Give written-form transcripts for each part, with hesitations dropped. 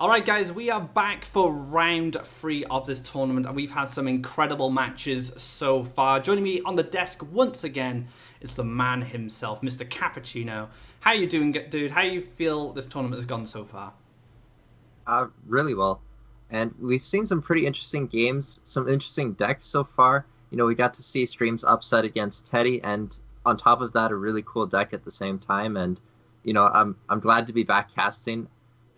Alright guys, we are back for round 3 of this tournament and we've had some incredible matches so far. Joining me on the desk once again is the man himself, Mr. Cappuccino. How you doing, dude? How you feel this tournament has gone so far? Really well. And we've seen some pretty interesting games, some interesting decks so far. We got to see Stream's upset against Teddy, and on top of that, a really cool deck at the same time. And, I'm glad to be back casting,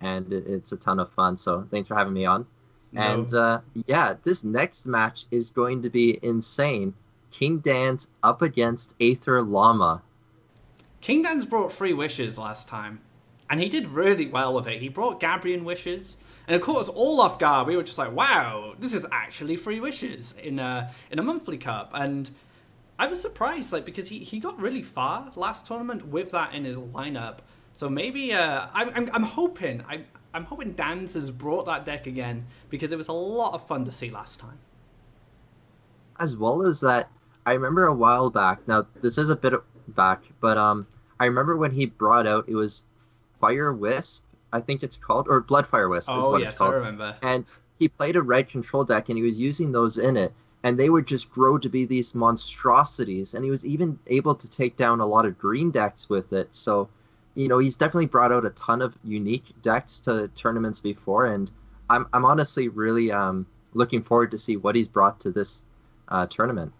and it's a ton of fun. So thanks for having me on. No. And yeah, this next match is going to be insane. King Dan's up against Aether Llama. King Dan's brought 3 wishes last time, and he did really well with it. He brought Gabrian wishes, and of course, all off guard, we were just like, wow, this is actually 3 wishes in a monthly cup. And I was surprised, because he got really far last tournament with that in his lineup. So maybe I'm hoping Dan's has brought that deck again, because it was a lot of fun to see last time. As well as that, I remember a while back. Now this is a bit back, but I remember when he brought out, it was Fire Wisp, I think it's called, or Bloodfire Wisp is what yes, it's called. I remember. And he played a red control deck, and he was using those in it, and they would just grow to be these monstrosities. And he was even able to take down a lot of green decks with it. So, he's definitely brought out a ton of unique decks to tournaments before, and I'm honestly really looking forward to see what he's brought to this tournament.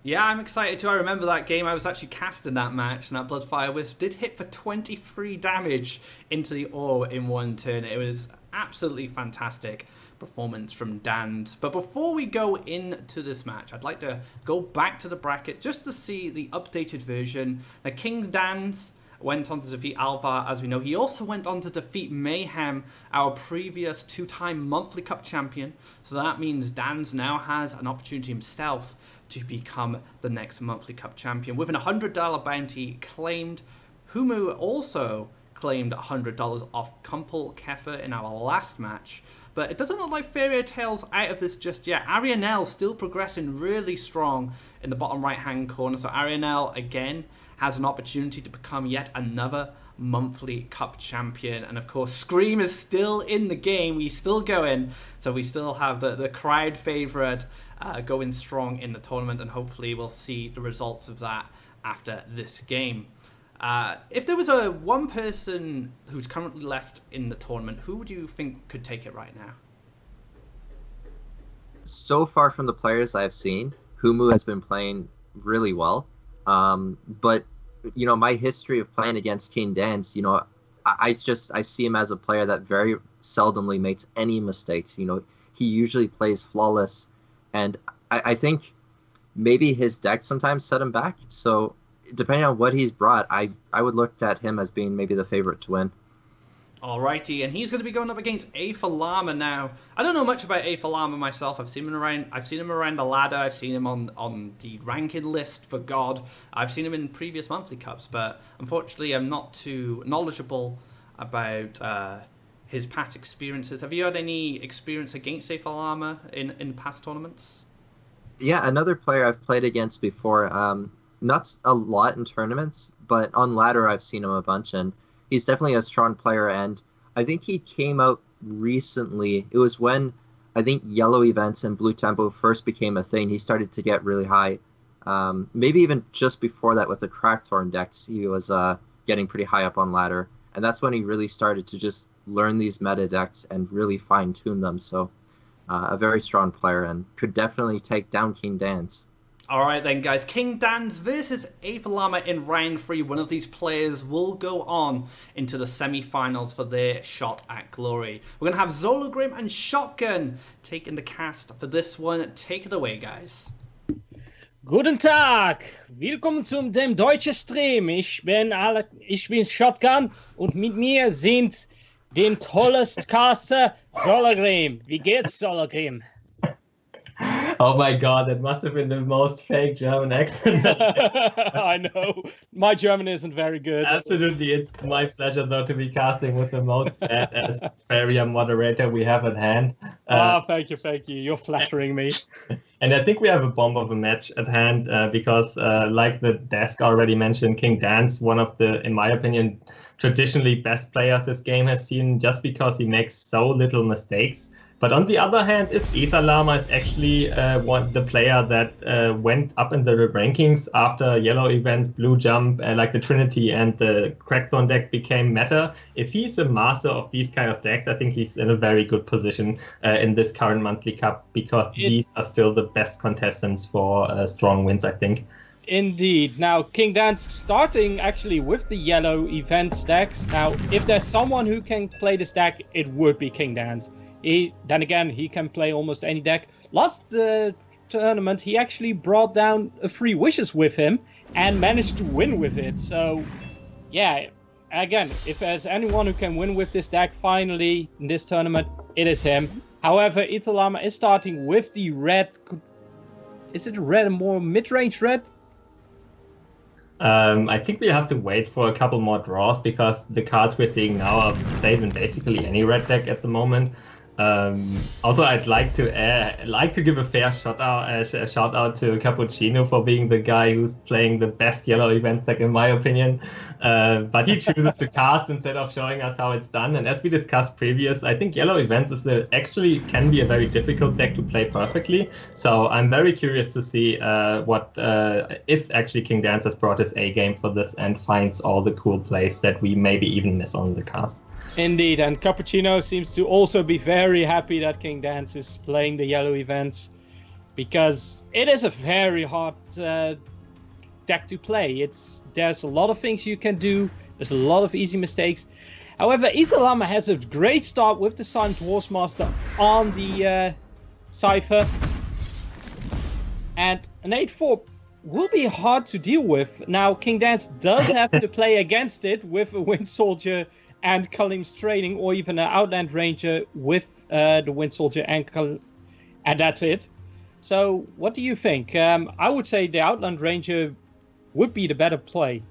Yeah, I'm excited too. I remember that game. I was actually casting that match, and that Bloodfire Wisp did hit for 23 damage into the ore in one turn. It was absolutely fantastic performance from Dan's. But before we go into this match, I'd like to go back to the bracket just to see the updated version. Now, King Dan's went on to defeat Alvar, as we know. He also went on to defeat Mayhem, our previous 2-time monthly cup champion. So that means Dan's now has an opportunity himself to become the next monthly cup champion with an $100 bounty claimed. Humu also claimed $100 off Kumpel Kefir in our last match, but it doesn't look like Faeria tails out of this just yet. Arianel still progressing really strong in the bottom right hand corner, so Arianel again has an opportunity to become yet another monthly cup champion. And of course, Scream is still in the game. He's still going, so we still have the crowd favorite going strong in the tournament, and hopefully we'll see the results of that after this game. If there was one person who's currently left in the tournament, who would you think could take it right now? So far from the players I've seen, Humu has been playing really well. But my history of playing against King Dan's, I see him as a player that very seldomly makes any mistakes. He usually plays flawless, and I think maybe his deck sometimes set him back. So depending on what he's brought, I would look at him as being maybe the favorite to win. Alrighty, and he's going to be going up against Aether Llama now. I don't know much about Aether Llama myself. I've seen him around the ladder. I've seen him on the ranking list for God. I've seen him in previous monthly cups, but unfortunately, I'm not too knowledgeable about his past experiences. Have you had any experience against Aether Llama in past tournaments? Yeah, another player I've played against before. Not a lot in tournaments, but on ladder I've seen him a bunch, and he's definitely a strong player. And I think he came out recently. It was when I think yellow events and blue tempo first became a thing. He started to get really high. Maybe even just before that with the Crackthorn decks, he was getting pretty high up on ladder. And that's when he really started to just learn these meta decks and really fine tune them. So a very strong player, and could definitely take down King Dan's. Alright then guys, King Dan's versus Aether Llama in round 3. One of these players will go on into the semi-finals for their shot at glory. We're going to have Zologrim and Shotgun taking the cast for this one. Take it away, guys. Guten Tag, willkommen zum dem deutschen Stream. Ich bin Shotgun und mit mir sind den tollest Caster Zologrim. Wie geht's, Zologrim? Oh my god, that must have been the most fake German accent. I know. My German isn't very good. Absolutely, it's my pleasure though to be casting with the most badass Faeria moderator we have at hand. Thank you. You're flattering me. And I think we have a bomb of a match at hand because, like the desk already mentioned, King Dan's one of the, in my opinion, traditionally best players this game has seen, just because he makes so little mistakes. But on the other hand, if Ether Llama is actually the player that went up in the rankings after yellow events, blue jump, like the Trinity and the Crackthorn deck became meta, if he's a master of these kind of decks, I think he's in a very good position in this current monthly cup, because these are still the best contestants for strong wins, I think. Indeed. Now, King Dan's starting actually with the yellow event stacks. Now, if there's someone who can play this deck, it would be King Dan's. Then again, he can play almost any deck. Last tournament, he actually brought down a 3 Wishes with him and managed to win with it. So, yeah, again, if there's anyone who can win with this deck finally in this tournament, it is him. However, Ether Llama is starting with the red. Is it red, more mid-range red? I think we have to wait for a couple more draws, because the cards we're seeing now are played in basically any red deck at the moment. Also, I'd like to give a fair shout out to Cappuccino for being the guy who's playing the best yellow event deck, in my opinion. But he chooses to cast instead of showing us how it's done. And as we discussed previous, I think yellow events actually can be a very difficult deck to play perfectly. So I'm very curious to see if actually King Dance has brought his A game for this and finds all the cool plays that we maybe even miss on the cast. Indeed, and Cappuccino seems to also be very happy that King Dance is playing the yellow events, because it is a very hard deck to play. There's a lot of things you can do, there's a lot of easy mistakes. However, Ether Llama has a great start with the Silent Dwarfs Master on the Cypher, and an 8-4 will be hard to deal with. Now, King Dance does have to play against it with a Wind Soldier and Kalim's Training, or even an Outland Ranger with the Wind Soldier and that's it. So, what do you think? I would say the Outland Ranger would be the better play.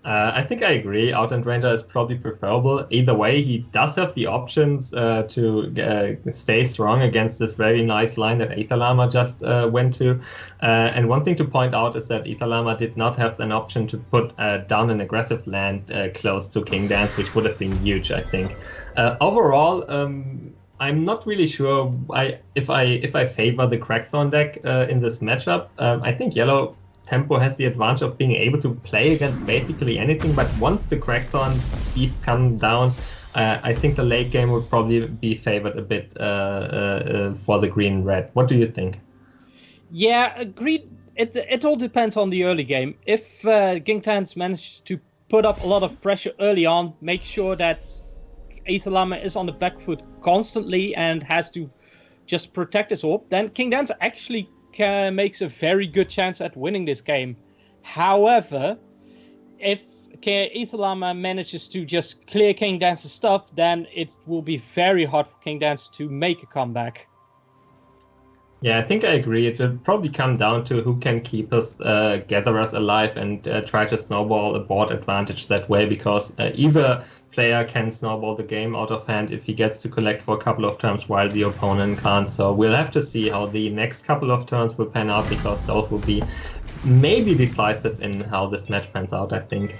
I think I agree. Outland Ranger is probably preferable. Either way, he does have the options to stay strong against this very nice line that Ether Llama just went to. And one thing to point out is that Ether Llama did not have an option to put down an aggressive land close to King Dance, which would have been huge, I think. Overall, I'm not really sure if I favor the Crackthorn deck in this matchup. I think yellow Tempo has the advantage of being able to play against basically anything, but once the Crackthorn beasts come down, I think the late game would probably be favored a bit for the green-red. What do you think? Yeah, agreed. It all depends on the early game. If King Dance manages to put up a lot of pressure early on, make sure that Ether Llama is on the back foot constantly and has to just protect his orb, then King Dance actually makes a very good chance at winning this game. However, if Ether Llama manages to just clear King Dance's stuff, then it will be very hard for King Dance to make a comeback. Yeah, I think I agree. It will probably come down to who can keep us gatherers alive and try to snowball a board advantage that way, because either player can snowball the game out of hand if he gets to collect for a couple of turns while the opponent can't. So we'll have to see how the next couple of turns will pan out, because those will be maybe decisive in how this match pans out, I think.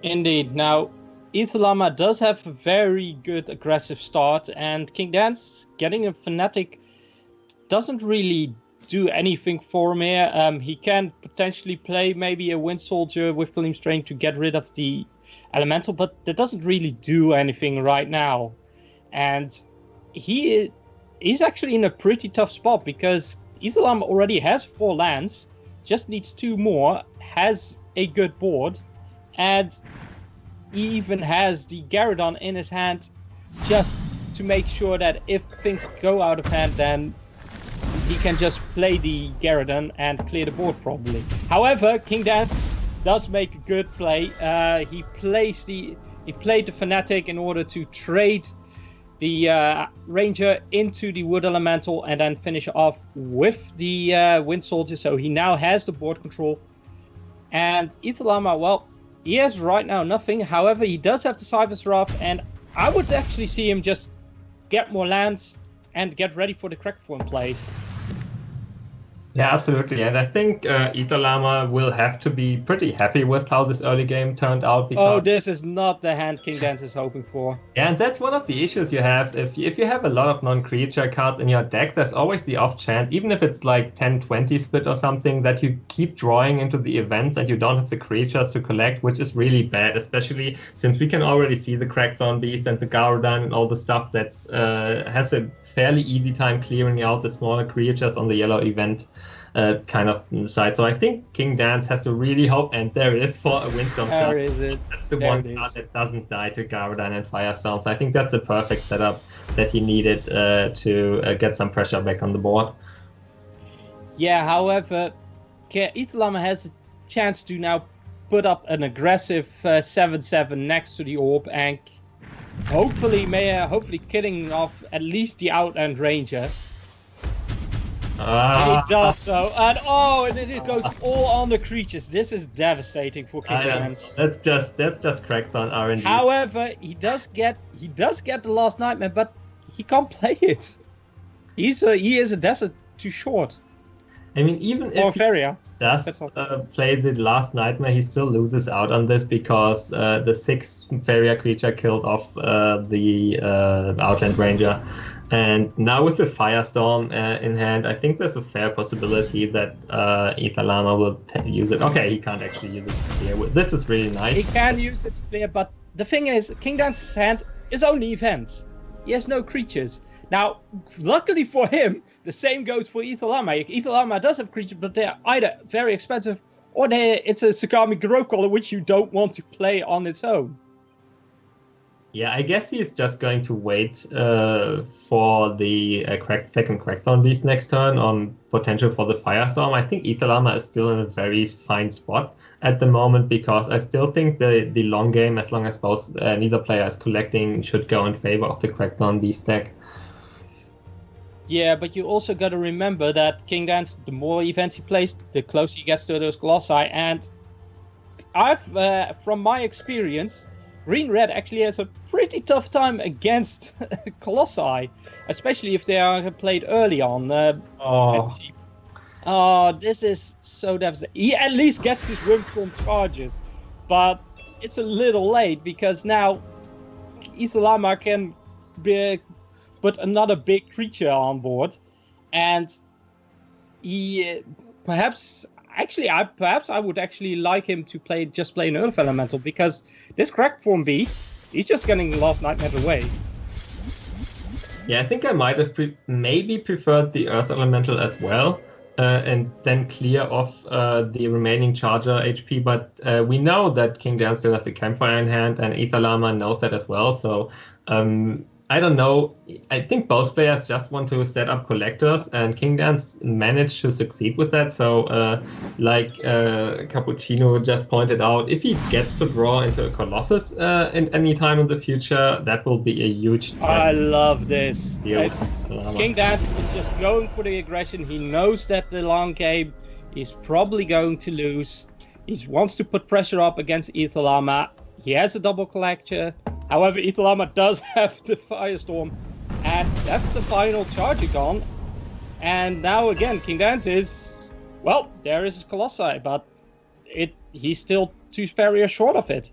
Indeed. Now, Ether Llama does have a very good aggressive start, and King Dance getting a Fanatic doesn't really do anything for him here. He can potentially play maybe a Wind Soldier with Kalim's Training to get rid of the Elemental, but that doesn't really do anything right now. And he's actually in a pretty tough spot, because Ether Llama already has 4 lands, just needs 2 more, has a good board, and he even has the Gyarados in his hand just to make sure that if things go out of hand, then he can just play the Gyarados and clear the board probably. However, King Dance does make a good play. He played the Fanatic in order to trade the Ranger into the Wood Elemental and then finish off with the Wind Soldier. So he now has the board control. And Ether Llama, well, he has right now nothing. However, he does have the Cyber's Wrath, and I would actually see him just get more lands and get ready for the Crackthorn plays. Yeah, absolutely. And I think Italama will have to be pretty happy with how this early game turned out. Because this is not the hand King Dance is hoping for. Yeah, and that's one of the issues you have. If you have a lot of non-creature cards in your deck, there's always the off chance, even if it's like 10-20 split or something, that you keep drawing into the events and you don't have the creatures to collect, which is really bad, especially since we can already see the Crackthorn Beast and the Garadan and all the stuff that's has a fairly easy time clearing out the smaller creatures on the yellow event kind of side. So I think King Dance has to really hope, and there it is for a Windstorm. There is it. That's the There one it card is. that doesn't die to Garadan and Firestorm. So I think that's the perfect setup that he needed to get some pressure back on the board. Yeah, however, Italama has a chance to now put up an aggressive 7/7 next to the orb and hopefully killing off at least the Outland Ranger. And he does so, and then it goes all on the creatures. This is devastating for King Dance. That's just Crackthorn RNG. However, he does get the last nightmare, but he can't play it. He is a desert too short. I mean, even Or if he Faeria. does play the last nightmare, he still loses out on this because the 6th Faeria creature killed off the Outland Ranger. And now with the Firestorm in hand, I think there's a fair possibility that Italama will use it. Okay, he can't actually use it here. This is really nice. He can use it to clear, but the thing is, King Dance's hand is only events. He has no creatures. Now, luckily for him, the same goes for Italama. Italama does have creatures, but they're either very expensive or it's a Sagami Grovecaller, which you don't want to play on its own. Yeah, I guess he's just going to wait for the second Crackthorn Beast next turn on potential for the Firestorm. I think Italama is still in a very fine spot at the moment because I still think the long game, as long as both neither player is collecting, should go in favor of the Crackthorn Beast deck. Yeah, but you also got to remember that King Dance, the more events he plays, the closer he gets to those Colossi. And from my experience, Green-Red actually has a pretty tough time against Colossi, especially if they are played early on. This is so devastating. He at least gets his Windstorm charges, but it's a little late because now Isalama can put another big creature on board, and he perhaps I would actually like him to play an Earth Elemental, because this Crackthorn Beast, he's just getting Last Nightmare away. Yeah, I think I might have maybe preferred the Earth Elemental as well, and then clear off the remaining Charger HP. But we know that King Dan still has the Campfire in hand, and Italama knows that as well. So I don't know. I think both players just want to set up collectors, and King Dance managed to succeed with that. So, like Cappuccino just pointed out, if he gets to draw into a Colossus in any time in the future, that will be a huge threat. I love this. Deal. King Dance is just going for the aggression. He knows that the long game is probably going to lose. He wants to put pressure up against Italama. He has a double collector. However, Italama does have the Firestorm, and that's the final Charger gone. And now again, King Dance is, well, there is his Colossi, but he's still 2 Faeria short of it.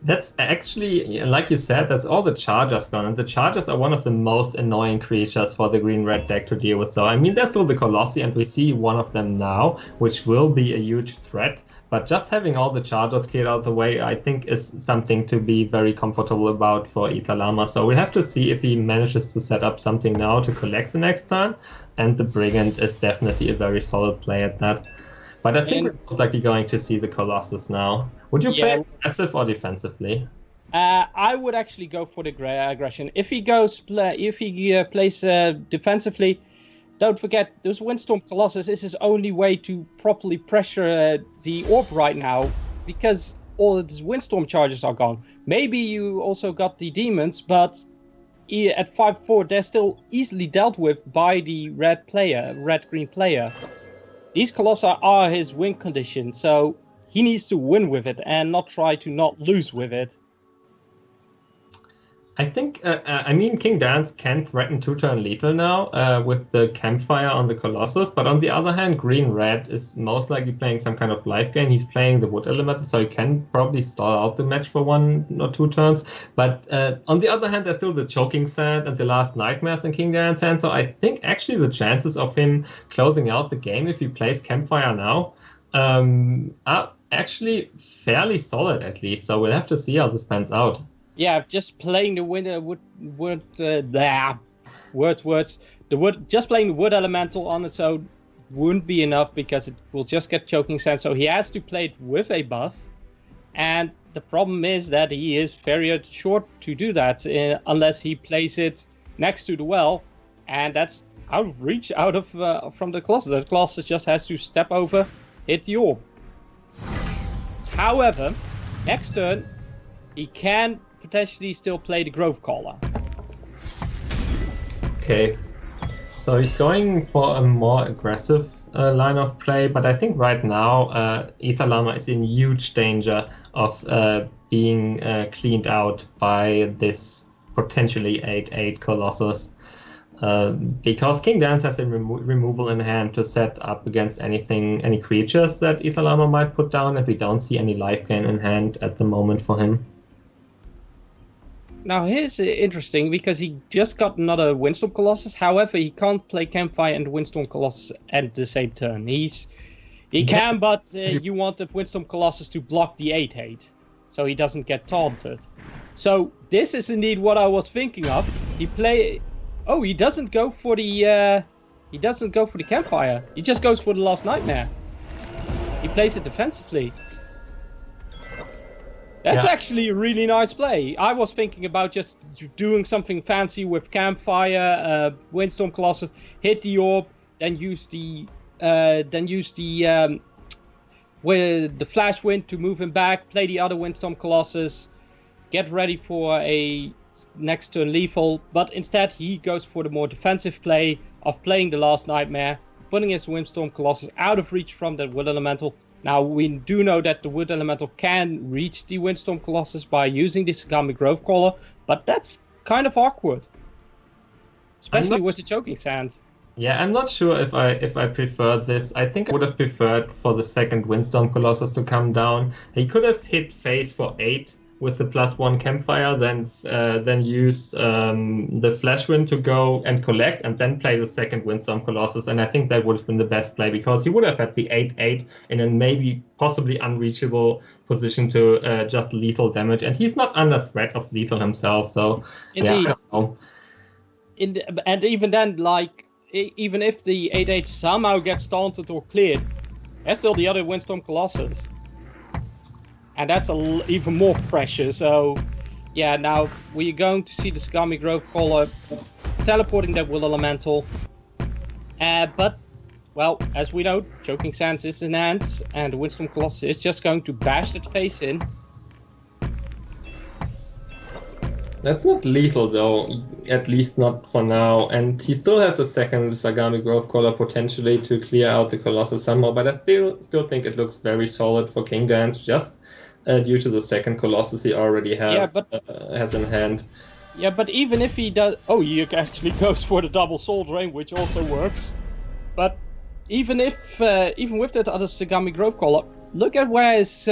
That's actually, like you said, that's all the Chargers gone. And the Chargers are one of the most annoying creatures for the green-red deck to deal with. So, I mean, there's still the Colossi, and we see one of them now, which will be a huge threat. But just having all the Chargers cleared out of the way, I think, is something to be very comfortable about for Italama. So we have to see if he manages to set up something now to collect the next turn. And the Brigand is definitely a very solid play at that. But I think we're most likely going to see the Colossus now. Would you play aggressive or defensively? I would actually go for the aggression. If he plays defensively, don't forget, those Windstorm Colossus is his only way to properly pressure the orb right now, because all of his Windstorm charges are gone. Maybe you also got the demons, but at 5/4 they're still easily dealt with by the red-green player. These Colossi are his win condition, so he needs to win with it and not try to not lose with it. I think, King Dance can threaten 2-turn lethal now with the Campfire on the Colossus, but on the other hand, Green-Red is most likely playing some kind of life gain. He's playing the Wood Element, so he can probably stall out the match for 1 or 2 turns. But on the other hand, there's still the Choking Sand and the Last Nightmares in King Dance's hand, so I think actually the chances of him closing out the game if he plays Campfire now are actually fairly solid, at least. So we'll have to see how this pans out. Yeah, just playing the winner just playing the Wood Elemental on its own wouldn't be enough because it will just get Choking Sand. So he has to play it with a buff, and the problem is that he is very short to do that unless he plays it next to the well, and that's out of reach, from the Colossus. The Colossus just has to step over, hit the orb. However, next turn he can potentially still play the Grove Caller. Okay, so he's going for a more aggressive line of play, but I think right now Aether Llama is in huge danger of being cleaned out by this potentially 8/8 Colossus. Because King Dance has a removal in hand to set up against any creatures that Aether Llama might put down, and we don't see any life gain in hand at the moment for him. Now here's interesting because he just got another Windstorm Colossus. However, he can't play Campfire and Windstorm Colossus at the same turn. He can, but you want the Windstorm Colossus to block the 8/8, so he doesn't get taunted. So this is indeed what I was thinking of. He doesn't go for the Campfire. He just goes for the Last Nightmare. He plays it defensively. That's actually a really nice play. I was thinking about just doing something fancy with Campfire, Windstorm Colossus, hit the orb, then use the Flash Wind to move him back, play the other Windstorm Colossus, get ready for a next turn lethal. But instead, he goes for the more defensive play of playing the Last Nightmare, putting his Windstorm Colossus out of reach from that Wood Elemental. Now, we do know that the Wood Elemental can reach the Windstorm Colossus by using the Sagami Grove Caller, but that's kind of awkward. Especially with the Choking Sand. Yeah, I'm not sure if I prefer this. I think I would have preferred for the second Windstorm Colossus to come down. He could have hit face for 8 with the +1 Campfire, then use the Flash Wind to go and collect, and then play the second Windstorm Colossus. And I think that would have been the best play, because he would have had the 8/8 in a maybe possibly unreachable position to just lethal damage. And he's not under threat of lethal himself, so indeed. Yeah. And even then, even if the 8/8 somehow gets taunted or cleared, there's still the other Windstorm Colossus. And that's even more pressure. So, yeah, now we're going to see the Sagami Grove Caller teleporting that Wood Elemental. But, well, as we know, Choking Sands is in hands, and the Windstorm Colossus is just going to bash that face in. That's not lethal, though, at least not for now. And he still has a second Sagami Grove Caller potentially to clear out the Colossus somehow, but I still think it looks very solid for King Dance, just due to the second Colossus he already has in hand. Yeah, but even if he does... Oh, he actually goes for the double Soul Drain, which also works. But even with that other Sagami Grove Caller, look at where his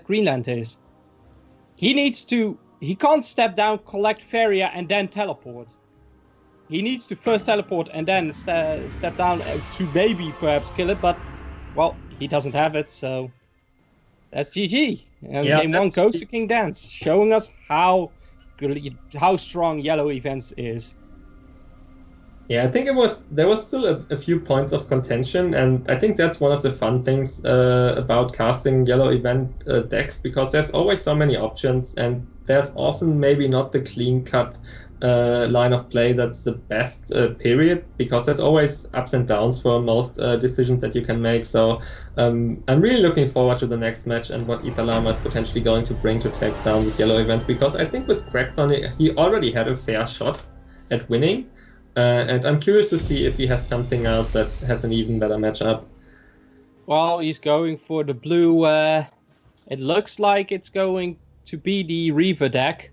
Greenland is. He can't step down, collect Faeria, and then teleport. He needs to first teleport and then step down to maybe perhaps kill it, but, well, he doesn't have it, so that's GG. And game 1 goes to King Dance, showing us how strong Yellow Events is. Yeah, I think there was still a few points of contention, and I think that's one of the fun things about casting Yellow Event decks, because there's always so many options, and there's often maybe not the clean-cut line of play that's the best, period, because there's always ups and downs for most decisions that you can make. So I'm really looking forward to the next match and what Aether Llama is potentially going to bring to take down this Yellow Event, because I think with Crackdown he already had a fair shot at winning. And I'm curious to see if he has something else that has an even better matchup. Well, he's going for the blue. It looks like it's going to be the Reaver deck.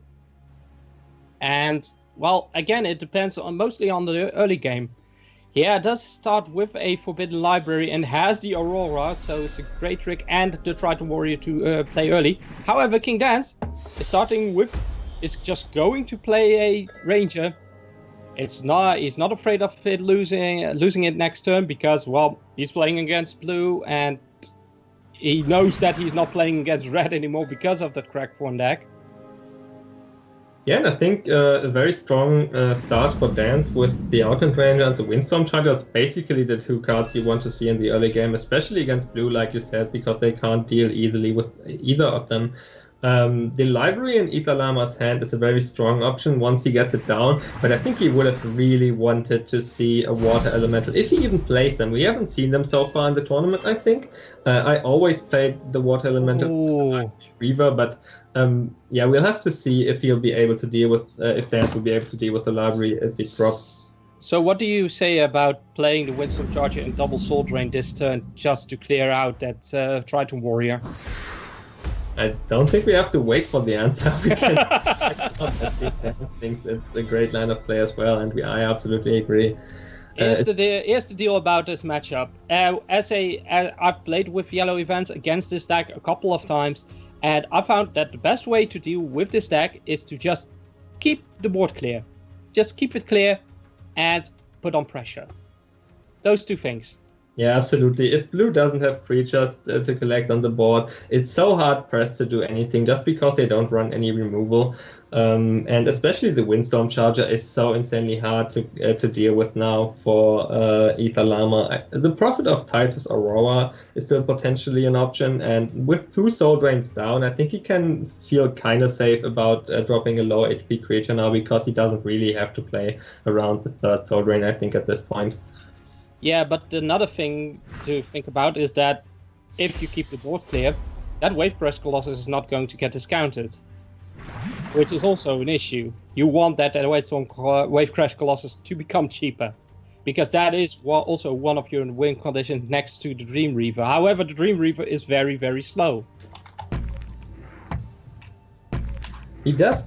And, well, again, it depends mostly on the early game. Yeah, it does start with a Forbidden Library and has the Aurora, so it's a great trick, and the Triton Warrior to play early. However, King Dance is just going to play a Ranger. He's not afraid of it losing it next turn because, well, he's playing against blue and he knows that he's not playing against red anymore because of that crack form deck. Yeah, and I think a very strong start for Dance with the Outland Ranger and the Windstorm Charger. It's basically the two cards you want to see in the early game, especially against blue, like you said, because they can't deal easily with either of them. The library in Ether Llama's hand is a very strong option once he gets it down, but I think he would have really wanted to see a water elemental, if he even plays them. We haven't seen them so far in the tournament, I think. I always played the water elemental Reaver, but yeah, we'll have to see if he'll be able to deal with, if Dance will be able to deal with the library if it drops. So what do you say about playing the Windstorm Charger and double Soul Drain this turn just to clear out that Triton Warrior? I don't think we have to wait for the answer. We can I think it's a great line of play as well, and I absolutely agree. Here's the deal about this matchup. I've played with yellow events against this deck a couple of times, and I found that the best way to deal with this deck is to just keep the board clear. Just keep it clear and put on pressure. Those two things. Yeah, absolutely. If blue doesn't have creatures to collect on the board, it's so hard pressed to do anything just because they don't run any removal. And especially the Windstorm Charger is so insanely hard to deal with now for Ether Llama. The Prophet of Titus Aurora is still potentially an option, and with 2 Soul Drains down, I think he can feel kind of safe about dropping a low HP creature now because he doesn't really have to play around the 3rd Soul Drain, I think, at this point. Yeah, but another thing to think about is that if you keep the board clear, that Wave Crash Colossus is not going to get discounted, which is also an issue. You want that Wave Crash Colossus to become cheaper, because that is also one of your win conditions next to the Dream Reaver. However, the Dream Reaver is very, very slow. He does.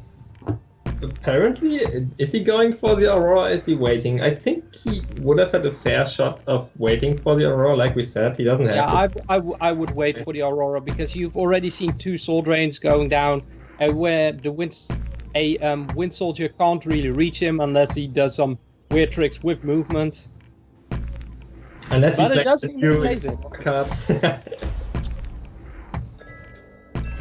Apparently, is he going for the Aurora? Is he waiting? I think he would have had a fair shot of waiting for the Aurora, like we said. He doesn't have to. I would wait for the Aurora because you've already seen 2 Soul Drains going down, where the Wind Soldier can't really reach him unless he does some weird tricks with movement. Unless he plays the new card.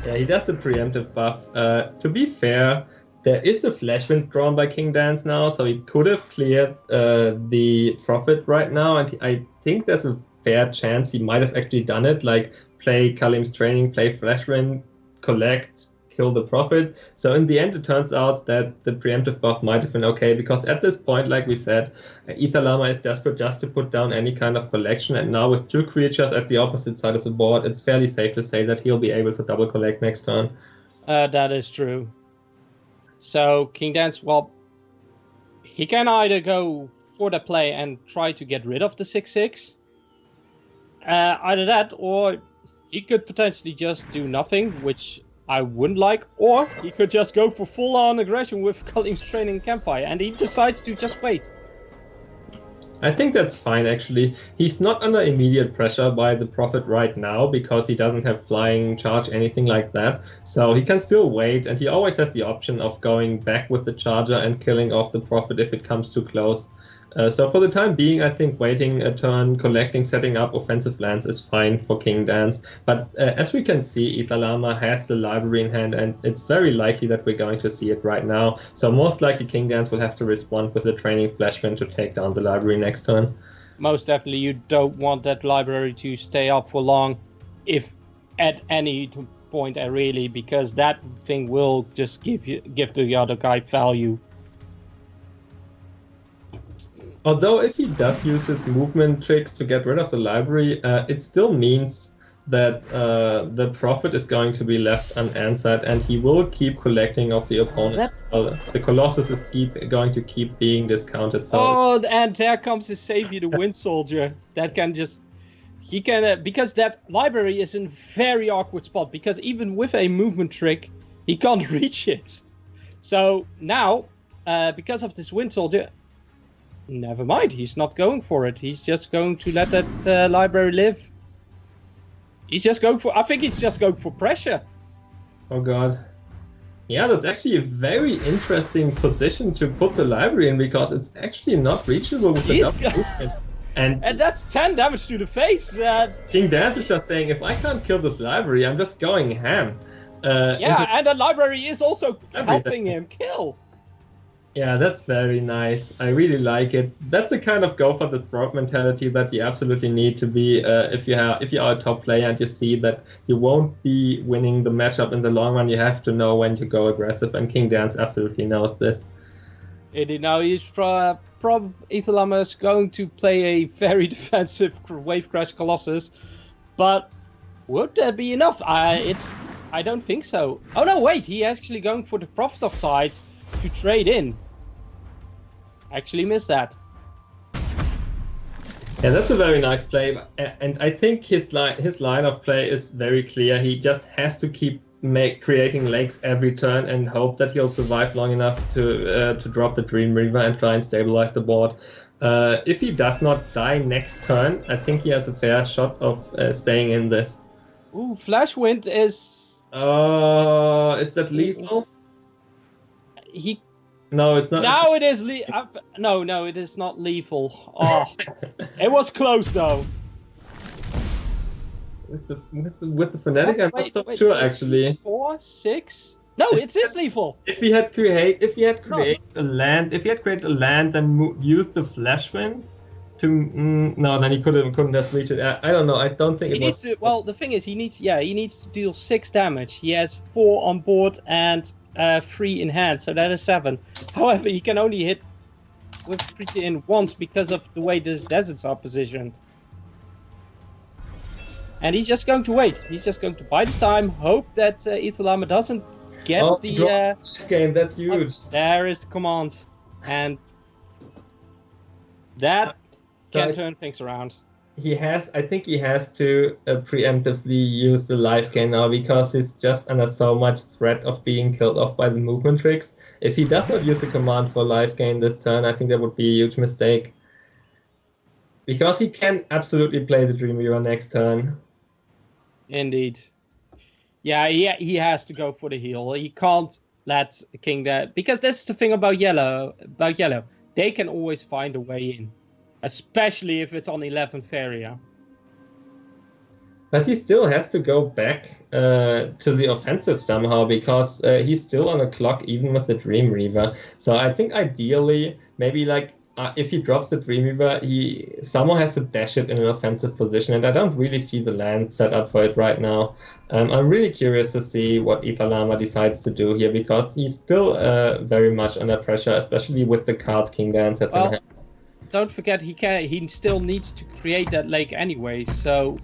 Yeah, he does the preemptive buff. To be fair, there is a Flashwind drawn by King Dance now, so he could have cleared the Prophet right now, and I think there's a fair chance he might have actually done it, like play Kalim's Training, play Flashwind, collect, kill the Prophet. So in the end, it turns out that the preemptive buff might have been okay, because at this point, like we said, Ether Llama is desperate just to put down any kind of collection, and now with 2 creatures at the opposite side of the board, it's fairly safe to say that he'll be able to double collect next turn. That is true. So King Dance, well, he can either go for the play and try to get rid of the 6/6, either that, or he could potentially just do nothing, which I wouldn't like, or he could just go for full-on aggression with Kalim's Training Campfire, and he decides to just wait. I think that's fine, actually. He's not under immediate pressure by the Prophet right now because he doesn't have flying charge, anything like that. So he can still wait, and he always has the option of going back with the Charger and killing off the Prophet if it comes too close. So for the time being, I think waiting a turn, collecting, setting up offensive lands is fine for King Dance. But as we can see, Ether Llama has the library in hand, and it's very likely that we're going to see it right now. So most likely King Dance will have to respond with a Training Flashwind to take down the library next turn. Most definitely, you don't want that library to stay up for long, if at any point really, because that thing will just give the other guy value. Although if he does use his movement tricks to get rid of the library, it still means that the Prophet is going to be left unanswered, and he will keep collecting off the opponent. The Colossus is going to keep being discounted. So oh, and there comes his savior, the Wind Soldier. That can just... He can... because that library is in a very awkward spot, because even with a movement trick, he can't reach it. So now... because of this Wind Soldier, never mind. He's not going for it. He's just going to let that library live. He's just going for. I think he's just going for pressure. Oh god. Yeah, that's actually a very interesting position to put the library in because it's actually not reachable with the He's double movement. And that's 10 damage to the face. King Dance is just saying, if I can't kill this library, I'm just going ham. And the library is also Library, helping him kill. Yeah, that's very nice. I really like it. That's the kind of go for the throat mentality that you absolutely need to be if you are a top player and you see that you won't be winning the matchup in the long run. You have to know when to go aggressive, and King Dance absolutely knows this. Now he's Ethelama is going to play a very defensive Wave Crash Colossus, but would that be enough? I don't think so. Oh no, wait, he actually going for the Prophet of Tide to trade in. Actually missed that. Yeah, that's a very nice play, and I think his line of play is very clear. He just has to keep creating lakes every turn and hope that he'll survive long enough to drop the Dream Reaver and try and stabilize the board. If he does not die next turn, I think he has a fair shot of staying in this. Ooh, Flash Wind is... Is that lethal? No, it's not. Now it is No, it is not lethal. Oh, it was close though. With the Fnatic, I'm not so sure actually. 4, 6. No, it is lethal. If he had created a land, then used the Flash Wind to no, then he couldn't have reached it. I don't know. I don't think it was. Well, the thing is, he needs to deal 6 damage. He has 4 on board and 3 in hand, so that is 7. However, he can only hit with 3 in once because of the way these deserts are positioned. And he's just going to wait. He's just going to bide his time, hope that Ethelama doesn't get the game. That's huge. There is the command, and that can turn things around. I think he has to preemptively use the life gain now because he's just under so much threat of being killed off by the movement tricks. If he does not use the command for life gain this turn, I think that would be a huge mistake. Because he can absolutely play the Dream Reaver next turn. Indeed. Yeah, he has to go for the heal. He can't let King that, because that's the thing about yellow. They can always find a way in. Especially if it's on 11 Faeria. But he still has to go back to the offensive somehow because he's still on a clock even with the Dream Reaver. So I think ideally, maybe like if he drops the Dream Reaver, someone has to dash it in an offensive position, and I don't really see the land set up for it right now. I'm really curious to see what Ethelama decides to do here because he's still very much under pressure, especially with the cards King Dance has in hand. Don't forget, he still needs to create that lake anyway, so...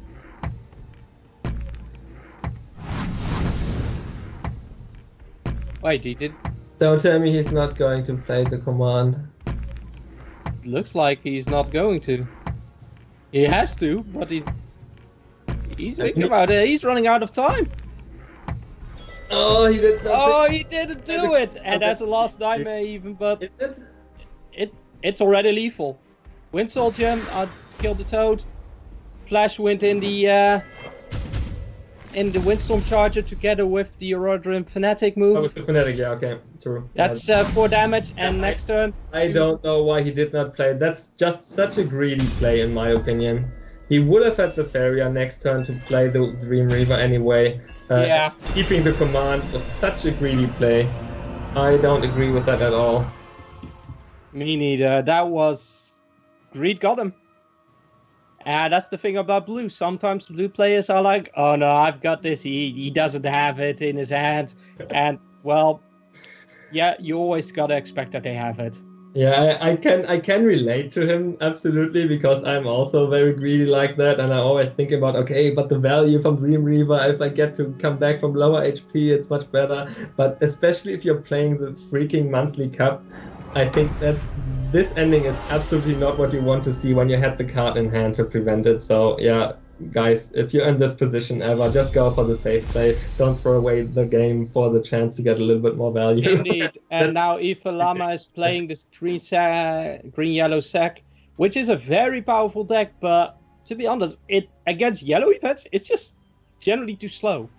Wait, he did... Don't tell me he's not going to play the command. Looks like he's not going to. He has to, but he's thinking about it. He's running out of time. Oh, he did nothing. Oh, he didn't do it! And that's the last nightmare even, but... Is it? It's already lethal. Wind Soldier killed the Toad. Flash Wind in the Windstorm Charger together with the Aerodrome Fnatic move. Oh, with the Fnatic, yeah, okay, true. That's 4 damage, and next turn... I don't know why he did not play. That's just such a greedy play, in my opinion. He would have had the Faeria next turn to play the Dream Reaver anyway. Yeah. Keeping the command was such a greedy play. I don't agree with that at all. Me neither. That was... Greed got him. And that's the thing about blue. Sometimes blue players are like, oh no, I've got this. He doesn't have it in his hand. And, well, yeah, you always gotta expect that they have it. Yeah, I can relate to him, absolutely, because I'm also very greedy like that. And I always think about, okay, but the value from Dream Reaver, if I get to come back from lower HP, it's much better. But especially if you're playing the freaking monthly cup, I think that this ending is absolutely not what you want to see when you had the card in hand to prevent it. So yeah, guys, if you're in this position ever, just go for the safe play. Don't throw away the game for the chance to get a little bit more value. Indeed. And now Ether Llama is playing this green-yellow sack, which is a very powerful deck, but to be honest, it against yellow events, it's just generally too slow.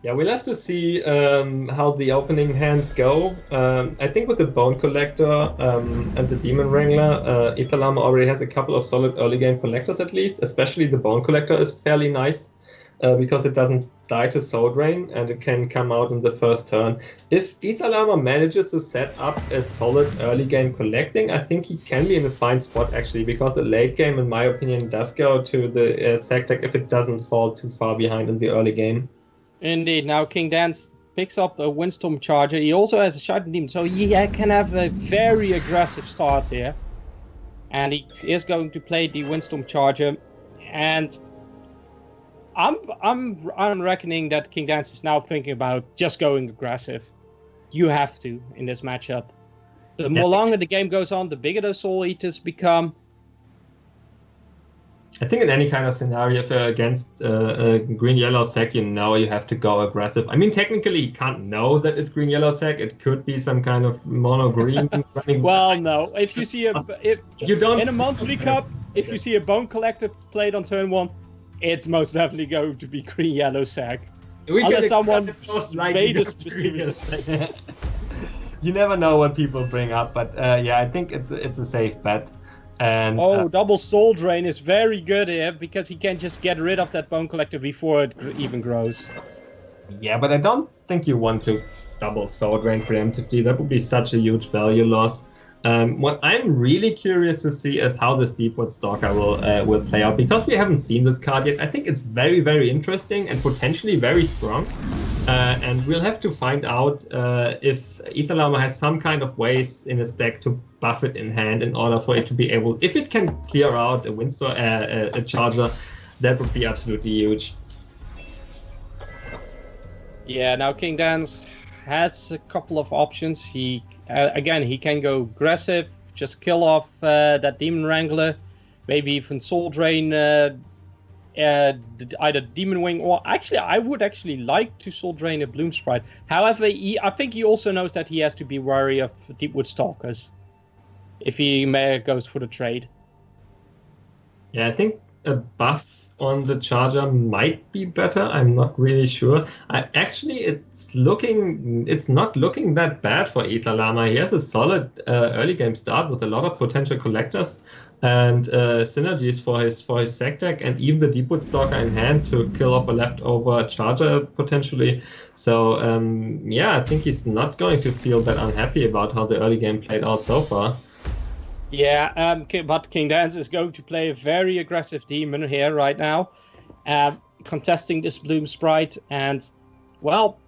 Yeah, we'll have to see how the opening hands go. I think with the Bone Collector and the Demon Wrangler, Ether Llama already has a couple of solid early game collectors at least. Especially the Bone Collector is fairly nice because it doesn't die to Soul Drain and it can come out in the first turn. If Ether Llama manages to set up a solid early game collecting, I think he can be in a fine spot actually, because the late game, in my opinion, does go to the sack deck if it doesn't fall too far behind in the early game. Indeed. Now King Dance picks up a Windstorm Charger. He also has a Shining Demon, so he can have a very aggressive start here. And he is going to play the Windstorm Charger. And I'm reckoning that King Dance is now thinking about just going aggressive. You have to in this matchup. The more longer the game goes on, the bigger those Soul Eaters become. I think in any kind of scenario, if you're against a green-yellow sack, you know you have to go aggressive. I mean, technically, you can't know that it's green-yellow sack. It could be some kind of mono-green. Well, no. If you see you don't in a monthly cup, if you see a Bone Collector played on turn 1, it's most definitely going to be green-yellow sack. Unless someone made a specific. You never know what people bring up, but yeah, I think it's a safe bet. And double Soul Drain is very good here because he can just get rid of that Bone Collector before it even grows. Yeah, but I don't think you want to double Soul Drain preemptively. That would be such a huge value loss. What I'm really curious to see is how this Deepwood Stalker will play out, because we haven't seen this card yet. I think it's very, very interesting and potentially very strong. And we'll have to find out if Ether Llama has some kind of ways in his deck to buff it in hand in order for it to be able, if it can clear out a Charger, that would be absolutely huge. Yeah, now King Dance has a couple of options. He can go aggressive, just kill off that Demon Wrangler, maybe even Soul Drain either Demon Wing, or actually I would actually like to Soul Drain a Bloom Sprite. However, I think he also knows that he has to be wary of Deepwood Stalkers if he goes for the trade. Yeah, I think a buff on the Charger might be better. I'm not really sure. It's not looking that bad for Ether Llama. He has a solid early game start with a lot of potential collectors and synergies for his sack deck, and even the Deepwood Stalker in hand to kill off a leftover Charger potentially. So I think he's not going to feel that unhappy about how the early game played out so far. Yeah, but King Dance is going to play a very aggressive demon here right now, contesting this Bloom Sprite, and, well,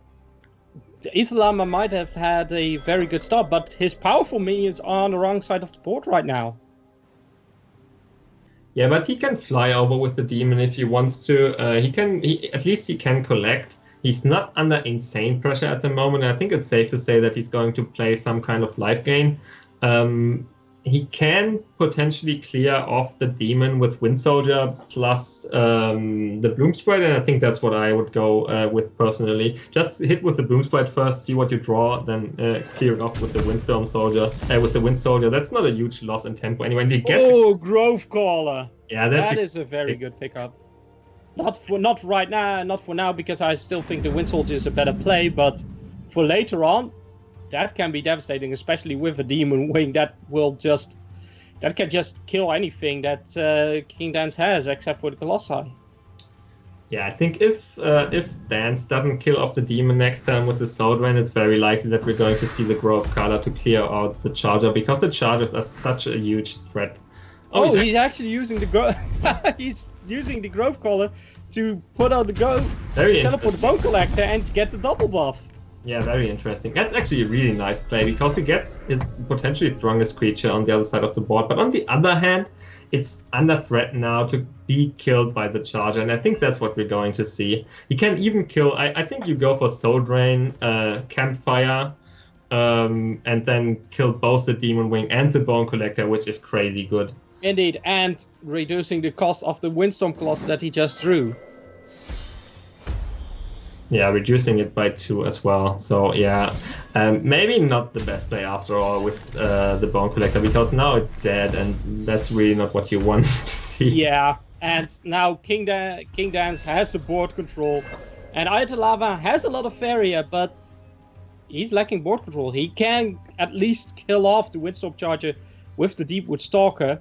Ether Llama might have had a very good start, but his powerful minions are on the wrong side of the board right now. Yeah, but he can fly over with the demon if he wants to. At least he can collect. He's not under insane pressure at the moment. I think it's safe to say that he's going to play some kind of life gain. He can potentially clear off the demon with Wind Soldier plus the Bloom Sprite, and I think that's what I would go with personally. Just hit with the Bloom Sprite first, see what you draw, then clear it off with the Windstorm Soldier. With the Wind Soldier, that's not a huge loss in tempo anyway. And he gets Grove Caller. Yeah, that is a very good pickup. Not right now, not for now, because I still think the Wind Soldier is a better play, but for later on, that can be devastating, especially with a Demon Wing that can just kill anything that King Dance has, except for the Colossi. Yeah, I think if Dance doesn't kill off the Demon next time with the Soul Drain, it's very likely that we're going to see the Grove Caller to clear out the Charger, because the Chargers are such a huge threat. He's actually using the he's using the Grove Caller to put out the teleport the Bone Collector and get the double buff. Yeah, very interesting. That's actually a really nice play, because he gets his potentially strongest creature on the other side of the board. But on the other hand, it's under threat now to be killed by the Charger, and I think that's what we're going to see. You can even kill... I think you go for Soul Drain, Campfire, and then kill both the Demon Wing and the Bone Collector, which is crazy good. Indeed, and reducing the cost of the Windstorm Colossus that he just drew. Yeah, reducing it by 2 as well. So yeah, maybe not the best play after all with the Bone Collector, because now it's dead, and that's really not what you want to see. Yeah, and now King Dance has the board control, and Italava has a lot of Faeria, but he's lacking board control. He can at least kill off the Windstorm Charger with the Deepwood Stalker,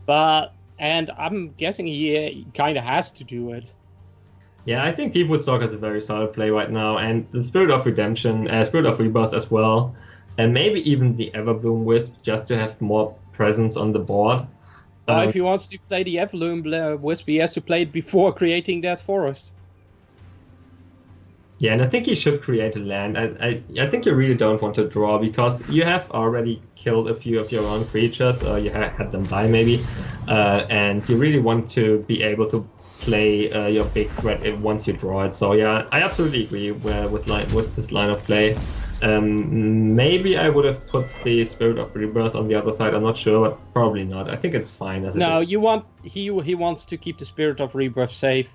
and I'm guessing he kind of has to do it. Yeah, I think Deepwood Stalker is a very solid play right now, and the Spirit of Redemption, Spirit of Rebirth as well, and maybe even the Everbloom Wisp, just to have more presence on the board. If he wants to play the Everbloom Wisp, he has to play it before creating that forest. Yeah, and I think he should create a land. I think you really don't want to draw, because you have already killed a few of your own creatures, or you had them die maybe, and you really want to be able to play your big threat once you draw it. So yeah, I absolutely agree with this line of play. Maybe I would have put the Spirit of Rebirth on the other side. I'm not sure, but probably not. I think it's fine as it is. No, he wants to keep the Spirit of Rebirth safe,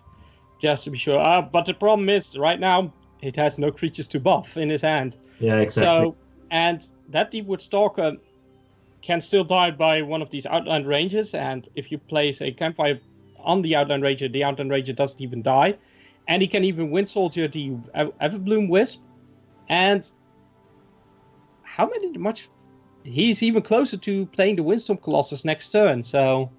just to be sure. But the problem is, right now, it has no creatures to buff in his hand. Yeah, exactly. So, and that Deepwood Stalker can still die by one of these outland ranges, and if you place a campfire on the outland ranger doesn't even die. And he can even Wind Soldier the Everbloom Wisp. And he's even closer to playing the Windstorm Colossus next turn, so...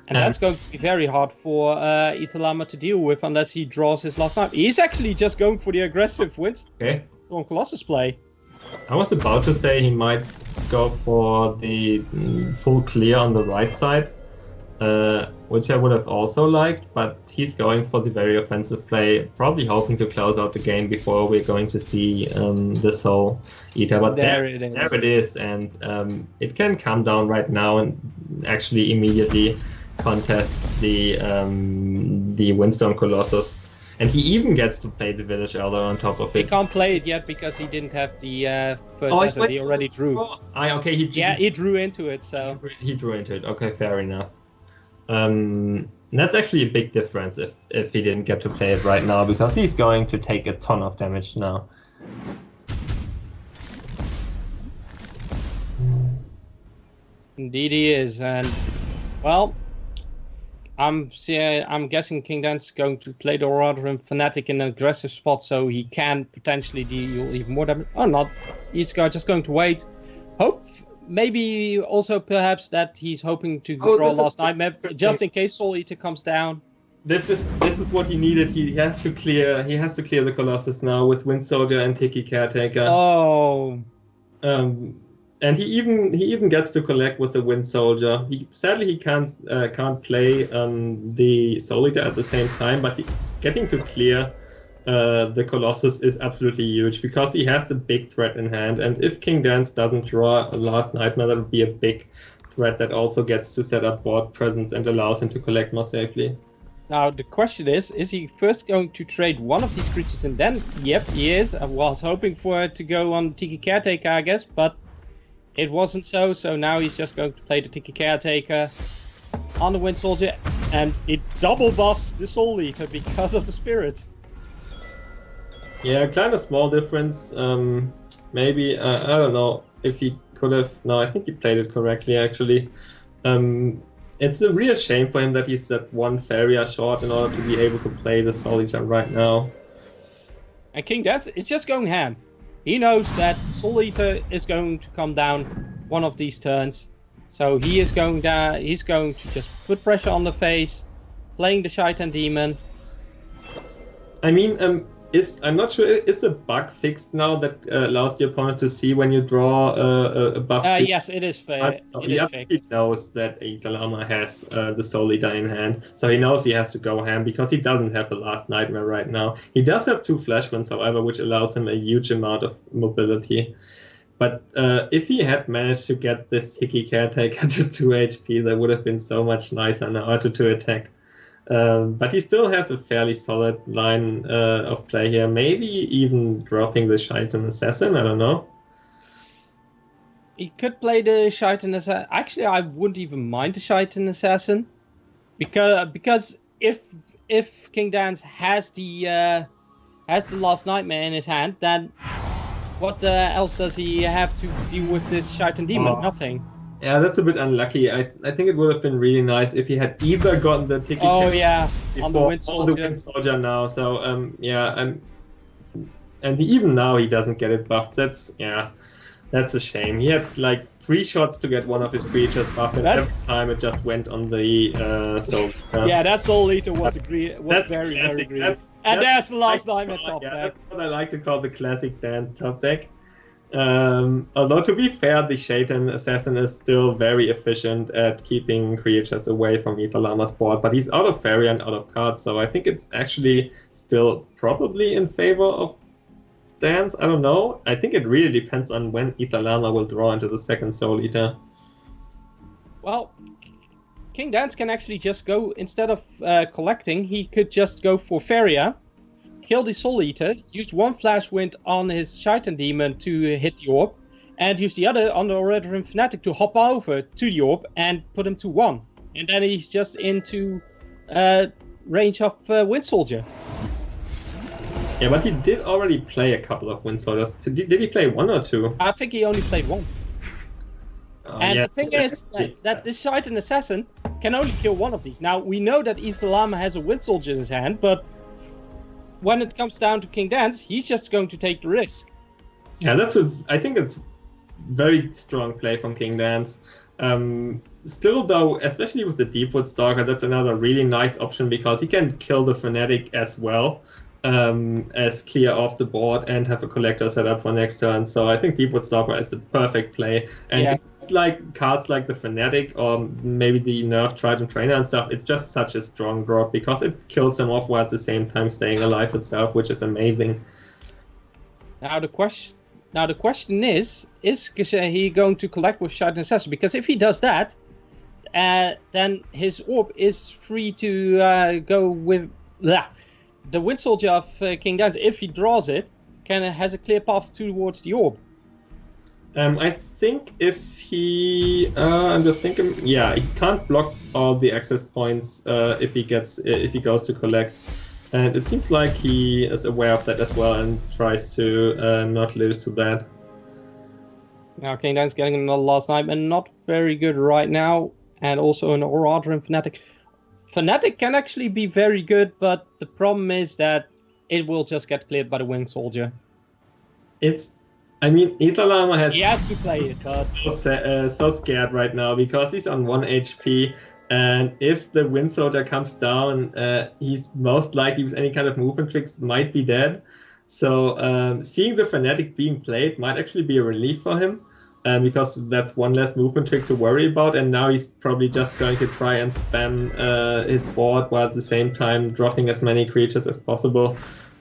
And that's going to be very hard for Italama to deal with unless he draws his last night. He's actually just going for the aggressive Windstorm Colossus play. I was about to say he might go for the full clear on the right side, which I would have also liked, but he's going for the very offensive play, probably hoping to close out the game before we're going to see the Soul Eater. But there it is, and it can come down right now and actually immediately contest the Windstorm Colossus. And he even gets to play the Village Elder on top of it. He can't play it yet because he didn't have the first he already drew. He drew into it, so... He drew into it, okay, fair enough. That's actually a big difference if he didn't get to play it right now, because he's going to take a ton of damage now. Indeed he is, and well, I'm guessing King Dan's going to play the Roradrim Fanatic in an aggressive spot, so he can potentially deal even more damage. Or not, he's just going to wait. Maybe also perhaps that he's hoping to draw Last Nightmare, just in case Soul Eater comes down. This is what he needed. He has to clear the Colossus now with Wind Soldier and Tiki Caretaker. Oh. And he even gets to collect with the Wind Soldier. Sadly he can't play the Soul Eater at the same time, but getting to clear the Colossus is absolutely huge, because he has the big threat in hand, and if King Dance doesn't draw a Last Nightmare, that would be a big threat that also gets to set up board presence and allows him to collect more safely. Now the question is he first going to trade one of these creatures, and then, yep, he is. I was hoping for it to go on Tiki Caretaker, I guess, but it wasn't so now he's just going to play the Tiki Caretaker on the Wind Soldier, and it double buffs the Soul Eater because of the Spirit. Yeah, kind of small difference. Maybe, I don't know if he could have... No, I think he played it correctly, actually. It's a real shame for him that he's that one Faeria short in order to be able to play the Soul Eater right now. And King Dance is just going ham. He knows that Soul Eater is going to come down one of these turns. So he is going down. He's going to just put pressure on the face, playing the Shaitan Demon. I mean, I'm not sure, is the bug fixed now that allows the opponent to see when you draw a buff? Yes, it is fair. He knows that Italama has the Soul Eater in hand, so he knows he has to go ham, because he doesn't have the Last Nightmare right now. He does have 2 Flash Winds, however, which allows him a huge amount of mobility. But if he had managed to get this Tiki Caretaker to 2 HP, that would have been so much nicer now to attack. But he still has a fairly solid line of play here. Maybe even dropping the Shaitan Assassin, I don't know. he could play the Chitin Assassin. Actually, I wouldn't even mind the Chitin Assassin, because if King Dance has the Last Nightmare in his hand, then what else does he have to deal with this Chitin Demon? Nothing. Yeah, that's a bit unlucky. I think it would have been really nice if he had either gotten the Tiki Oh yeah, on the before Wind or the Soldier. Wind Soldier now. So and even now he doesn't get it buffed. That's a shame. He had like 3 shots to get one of his creatures buffed, and every time it just went on the Soul. Yeah, that Soul Eater was very classic. very greedy. That's There's the Last like- Nightmare top deck. That's what I like to call the classic Dance top deck. Although to be fair, the Shaitan Assassin is still very efficient at keeping creatures away from Ether Llama's board, but he's out of Faeria and out of cards, so I think it's actually still probably in favor of Dance. I don't know. I think it really depends on when Ether Llama will draw into the second Soul Eater. Well, King Dance can actually just go, instead of collecting, he could just go for Faeria, kill the Soul Eater, use 1 Flash Wind on his Chitin Demon to hit the orb, and use the other on the Orator and Fanatic to hop over to the orb and put him to 1. And then he's just into range of Wind Soldier. Yeah, but he did already play a couple of Wind Soldiers. Did he play 1 or 2? I think he only played 1. And yeah, the thing is that this Chitin Assassin can only kill 1 of these. Now, we know that Ether Llama has a Wind Soldier in his hand, but when it comes down to King Dance, he's just going to take the risk. Yeah, I think it's very strong play from King Dance. Still though, especially with the Deepwood Stalker, that's another really nice option because he can kill the Fanatic as well as clear off the board and have a collector set up for next turn. So I think Deepwood Stalker is the perfect play. And it's like cards like the Fanatic or maybe the Nerf Trident Trainer and stuff, it's just such a strong drop because it kills them off while at the same time staying alive itself, which is amazing. Now the question is he going to collect with Chitin Assassin? Because if he does that, then his orb is free to go with the Wind Soldier of King Dance. If he draws it, has a clear path towards the orb. I think if he, I'm just thinking, yeah, he can't block all the access points if he goes to collect, and it seems like he is aware of that as well and tries to not lose to that. Now King Dance getting another Last Nightmare, not very good right now, and also an Orator and Fanatic. Fanatic can actually be very good, but the problem is that it will just get cleared by the Wind Soldier. Ether Llama he has to play it, but so scared right now because he's on 1 HP, and if the Wind Soldier comes down, he's most likely with any kind of movement tricks might be dead. So seeing the Fanatic being played might actually be a relief for him. Because that's 1 less movement trick to worry about, and now he's probably just going to try and spam his board while at the same time dropping as many creatures as possible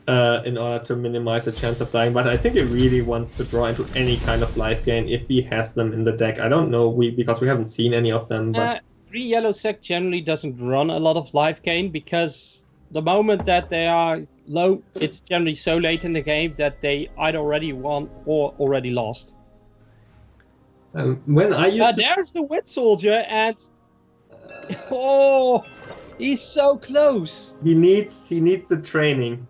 in order to minimize the chance of dying. But I think he really wants to draw into any kind of life gain if he has them in the deck. I don't know, because we haven't seen any of them. But Green Yellow Sec generally doesn't run a lot of life gain because the moment that they are low, it's generally so late in the game that they either already won or already lost. When I used there's the Wind Soldier, and he's so close. He needs the training.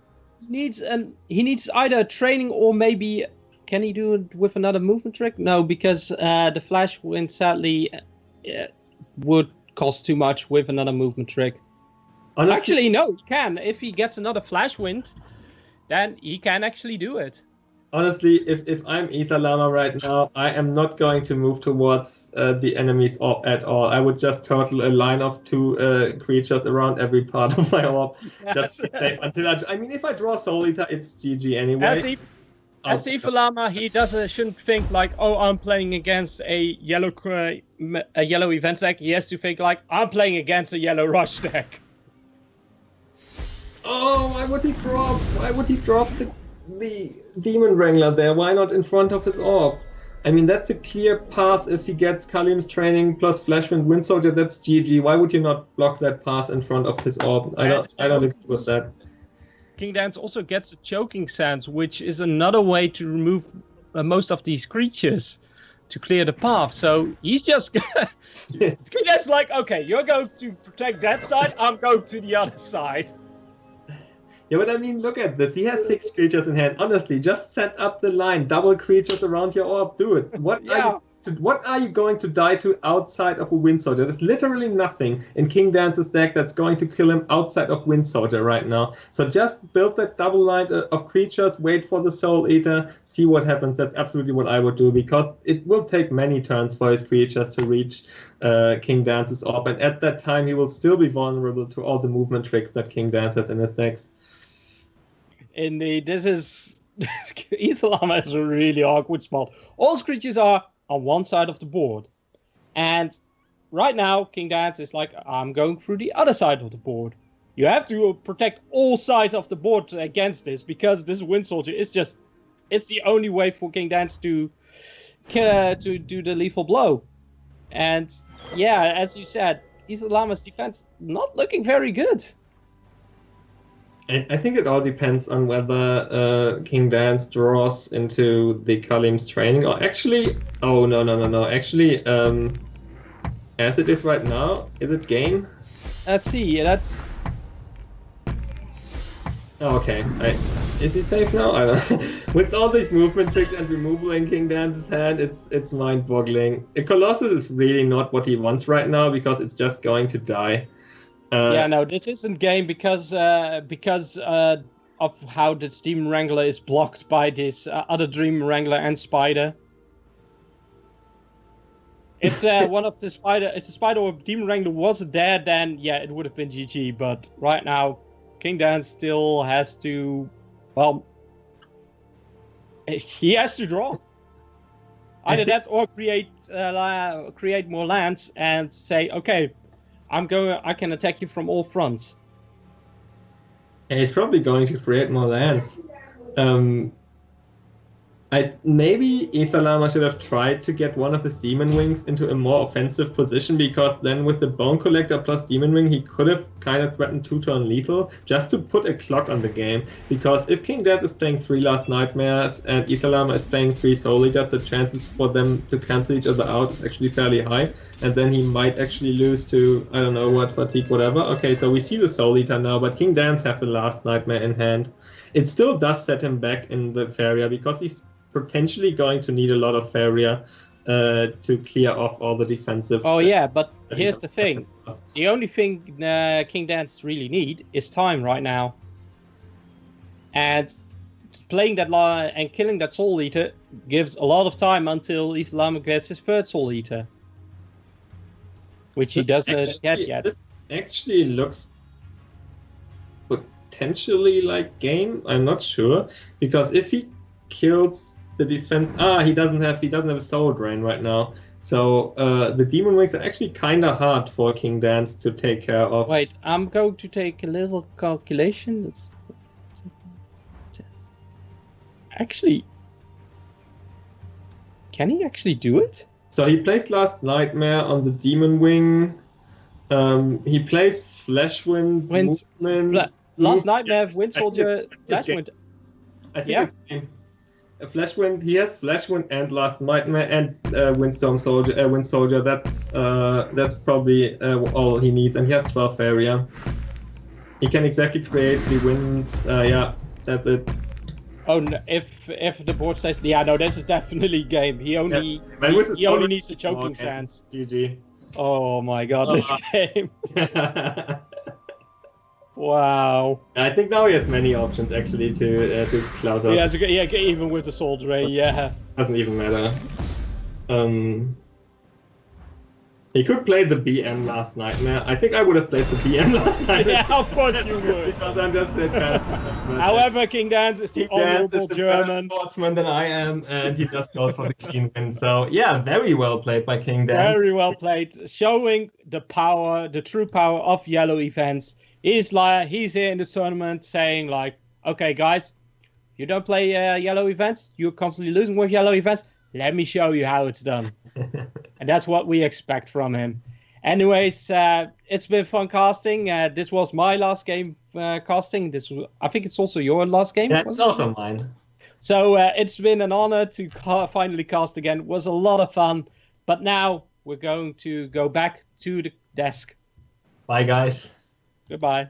He needs either a training or maybe can he do it with another movement trick? No, because the Flash Wind sadly would cost too much with another movement trick. Honestly, actually, no, he can. If he gets another Flash Wind, then he can actually do it. Honestly, if I'm Ether Llama right now, I am not going to move towards the enemy's orb at all. I would just total a line of 2 creatures around every part of my orb. Just to be safe until if I draw Soul Eater, it's GG anyway. As Ether Llama, he shouldn't think like, oh, I'm playing against a yellow event deck. He has to think like, I'm playing against a yellow rush deck. Oh, why would he drop the Demon Wrangler there? Why not in front of his orb? That's a clear path. If he gets Kalim's training plus Flashwind Wind Soldier, that's GG. Why would you not block that path in front of his orb? I don't agree with that. King Dance also gets a Choking Sands, which is another way to remove most of these creatures to clear the path. So he's just that's like, okay, you're going to protect that side, I'm going to the other side. Yeah, but I mean, look at this. He has 6 creatures in hand. Honestly, just set up the line. Double creatures around your orb. Do it. What are you going to die to outside of a Wind Soldier? There's literally nothing in King Dance's deck that's going to kill him outside of Wind Soldier right now. So just build that double line of creatures, wait for the Soul Eater, see what happens. That's absolutely what I would do, because it will take many turns for his creatures to reach King Dance's orb. And at that time, he will still be vulnerable to all the movement tricks that King Dance has in his decks. Indeed, this is... Ethelama is a really awkward spot. All his creatures are on one side of the board. And right now, King Dance is like, I'm going through the other side of the board. You have to protect all sides of the board against this, because this Wind Soldier is just... It's the only way for King Dance to do the lethal blow. And yeah, as you said, Ethelama's defense not looking very good. I think it all depends on whether King Dance draws into the Kalim's training, or actually... Oh, no. Actually, as it is right now, is it game? Let's see, that's... Oh, okay. Is he safe now? I don't know. With all these movement tricks and removal in King Dance's hand, it's mind-boggling. A Colossus is really not what he wants right now, because it's just going to die. Yeah, no, this isn't game because of how this Demon Wrangler is blocked by this other Demon Wrangler and Spider. If one of the Spider, if the Spider or Demon Wrangler wasn't there, then yeah, it would have been GG. But right now, King Dance still has to, well, he has to draw. Either that or create more lands and say, okay, I can attack you from all fronts. And he's probably going to create more lands. Maybe Ethelama should have tried to get one of his Demon Wings into a more offensive position, because then with the Bone Collector plus Demon Wing, he could have kind of threatened 2-turn lethal, just to put a clock on the game. Because if King Dance is playing 3 Last Nightmares and Ethelama is playing 3 Soul Eaters, the chances for them to cancel each other out is actually fairly high. And then he might actually lose to, I don't know what, fatigue, whatever. Okay, so we see the Soul Eater now, but King Dance has the Last Nightmare in hand. It still does set him back in the Faeria, because he's potentially going to need a lot of Faeria to clear off all the defensive... Oh yeah, but here's the thing. The only thing King Dance really need is time right now. And playing that and killing that Soul Eater gives a lot of time until Ethelama gets his 3rd Soul Eater. Which he doesn't get yet. This actually looks potentially like game. I'm not sure, because if he kills the defense, he doesn't have a Soul Drain right now. So the Demon Wings are actually kind of hard for King Dance to take care of. Wait, I'm going to take a little calculation. Actually, can he actually do it? So he plays Last Nightmare on the Demon Wing. He plays Flashwind, Movement. Last Nightmare, Wind Soldier, Flashwind. I think it's game. Flashwind. He has Flashwind and Last Nightmare and Wind Soldier. That's probably all he needs, and he has 12 Faeria. He can exactly create the wind. Yeah, that's it. Oh no! If the board says, yeah, no, this is definitely game. He only needs the Choking Sands. GG. Oh my god, this game. Wow. I think now he has many options actually to close out. Yeah, even with the Soul Drain, yeah. Doesn't even matter. He could play the BM Last Nightmare. I think I would have played the BM Last Nightmare. Yeah, of course you would. Because I'm just that kind of... However, King Dance is the honorable German sportsman than I am, and he just goes for the clean win. So, yeah, very well played by King Dance. Very well played. Showing the power, the true power of yellow events. He's here in the tournament saying, like, okay, guys, you don't play yellow events. You're constantly losing with yellow events. Let me show you how it's done. And that's what we expect from him. Anyways, it's been fun casting. This was my last game casting. I think it's also your last game. Yeah, it's also mine. So it's been an honor to finally cast again. It was a lot of fun. But now we're going to go back to the desk. Bye, guys. Goodbye.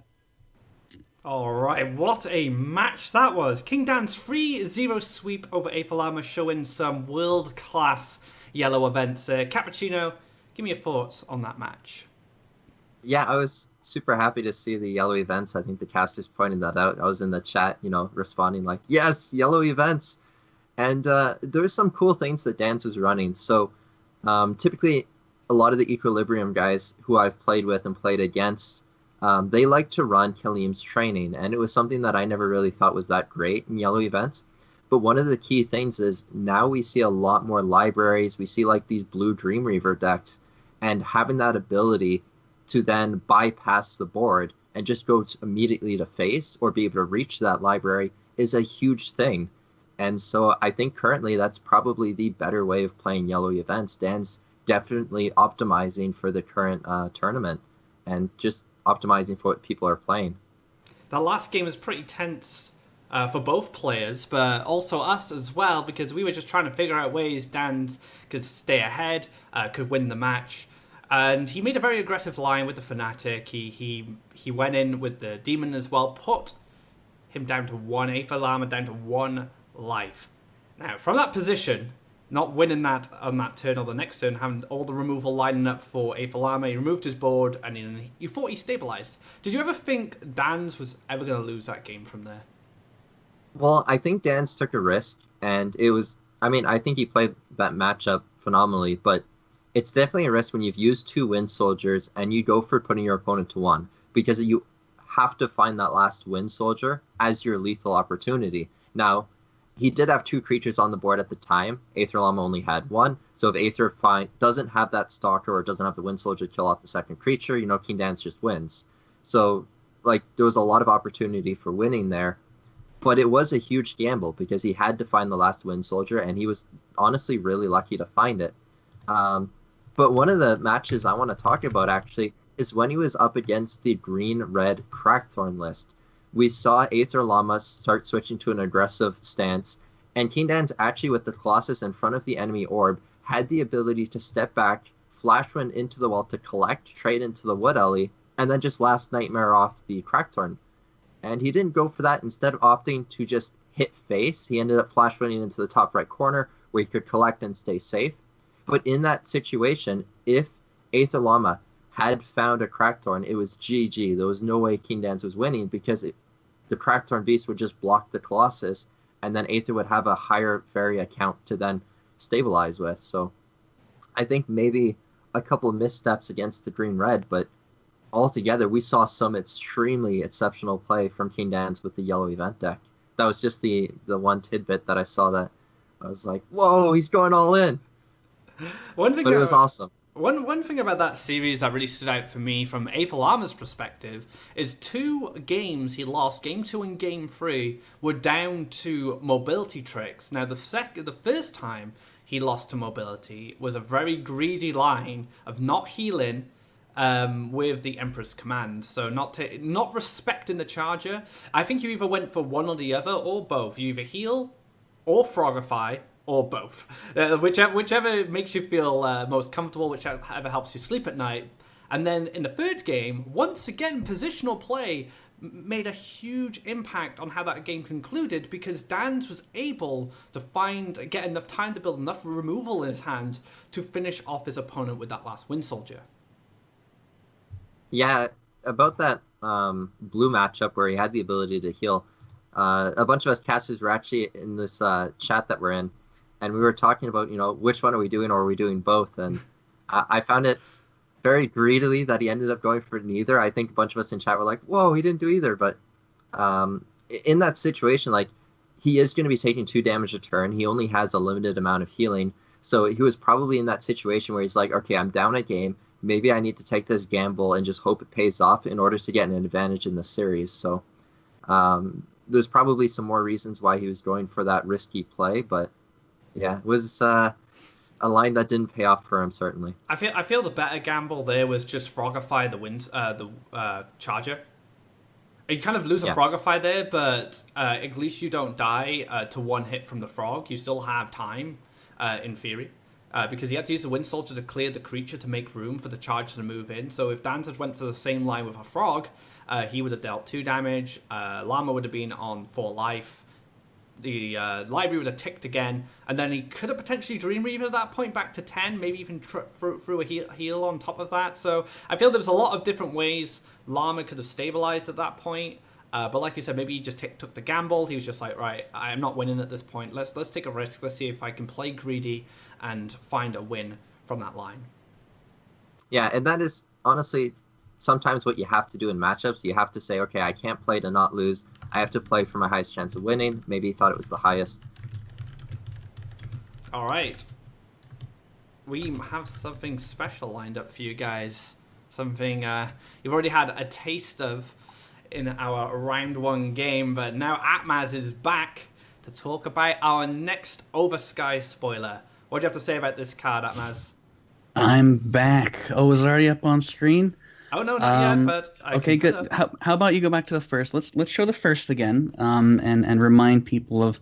All right, what a match that was. King Dan's 3-0 sweep over Aethelama, showing some world-class yellow events. Cappuccino, give me your thoughts on that match. Yeah, I was super happy to see the yellow events. I think the casters pointed that out. I was in the chat, responding like, yes, yellow events. And there was some cool things that Dan's was running. So typically, a lot of the Equilibrium guys who I've played with and played against, they like to run Kalim's training, and it was something that I never really thought was that great in yellow events. But one of the key things is now we see a lot more libraries. We see like these blue Dreamweaver decks, and having that ability to then bypass the board and just go immediately to face or be able to reach that library is a huge thing. And so I think currently that's probably the better way of playing yellow events. Dan's definitely optimizing for the current tournament and just optimizing for what people are playing. That last game was pretty tense for both players, but also us as well, because we were just trying to figure out ways Dan could stay ahead, could win the match. And he made a very aggressive line with the Fnatic. He went in with the Demon as well, put him down to 1 Aethelama, down to 1 life. Now, from that position, not winning that on that turn or the next turn, having all the removal lining up for Aethelama, he removed his board, and you thought he stabilized. Did you ever think Dan's was ever going to lose that game from there? Well, I think Dan's took a risk, and I think he played that matchup phenomenally, but it's definitely a risk when you've used 2 Wind Soldiers and you go for putting your opponent to 1, because you have to find that last Wind Soldier as your lethal opportunity. Now, he did have 2 creatures on the board at the time. Aetherlama only had 1. So if Aether doesn't have that Stalker or doesn't have the Wind Soldier kill off the second creature, King Dance just wins. So, there was a lot of opportunity for winning there. But it was a huge gamble because he had to find the last Wind Soldier, and he was honestly really lucky to find it. But one of the matches I want to talk about, actually, is when he was up against the green-red Crackthorn list. We saw Aether Llama start switching to an aggressive stance, and King Dan's actually, with the Colossus in front of the enemy orb, had the ability to step back, flash one into the wall to collect, trade into the Wood Ellie, and then just last Nightmare off the Crackthorn. And he didn't go for that. Instead of opting to just hit face, he ended up flash running into the top right corner where he could collect and stay safe. But in that situation, if Aether Llama had found a Crackthorn, it was GG. There was no way King Dance was winning because the Crackthorn Beast would just block the Colossus, and then Aether would have a higher Faeria count to then stabilize with. So I think maybe a couple of missteps against the green-red, but altogether we saw some extremely exceptional play from King Dance with the yellow event deck. That was just the one tidbit that I saw that I was like, whoa, he's going all in. But it was awesome. One thing about that series that really stood out for me from Aethelama's perspective is 2 games he lost, Game 2 and Game 3, were down to mobility tricks. Now, the first time he lost to mobility was a very greedy line of not healing with the Emperor's Command. So not respecting the charger. I think you either went for one or the other, or both. You either heal or Frogify, or both. Whichever makes you feel most comfortable, whichever helps you sleep at night. And then in the third game, once again, positional play made a huge impact on how that game concluded, because Dan's was able to get enough time to build enough removal in his hand to finish off his opponent with that last Wind Soldier. Yeah, about that blue matchup where he had the ability to heal, a bunch of us casters were actually in this chat that we're in, and we were talking about, which one are we doing, or are we doing both? And I found it very greedily that he ended up going for neither. I think a bunch of us in chat were like, whoa, he didn't do either. But in that situation, he is going to be taking 2 damage a turn. He only has a limited amount of healing. So he was probably in that situation where he's like, okay, I'm down a game. Maybe I need to take this gamble and just hope it pays off in order to get an advantage in the series. So there's probably some more reasons why he was going for that risky play. But yeah, it was a line that didn't pay off for him, certainly. I feel the better gamble there was just Frogify the Charger. You kind of lose a Yeah. frogify there, but at least you don't die to one hit from the frog. You still have time, in theory. Because he had to use the Wind Soldier to clear the creature to make room for the charge to move in. So if Dan's had went for the same line with a frog, he would have dealt 2 damage. Llama would have been on 4 life. The library would have ticked again, and then he could have potentially Dream Reaver at that point back to 10, maybe even threw a heal on top of that. So I feel there was a lot of different ways Llama could have stabilized at that point. But like you said, maybe he just took the gamble. He was just like, right, I'm not winning at this point. Let's take a risk. Let's see if I can play greedy and find a win from that line. Yeah, and that is honestly sometimes what you have to do in matchups. You have to say, okay, I can't play to not lose. I have to play for my highest chance of winning. Maybe he thought it was the highest. All right. We have something special lined up for you guys. Something you've already had a taste of in our round 1 game, but now Atmaz is back to talk about our next Oversky spoiler. What do you have to say about this card, Atmaz? I'm back. Oh, is it already up on screen? Oh no, not yet. But okay, good. How about you go back to the first? Let's show the first again, and remind people of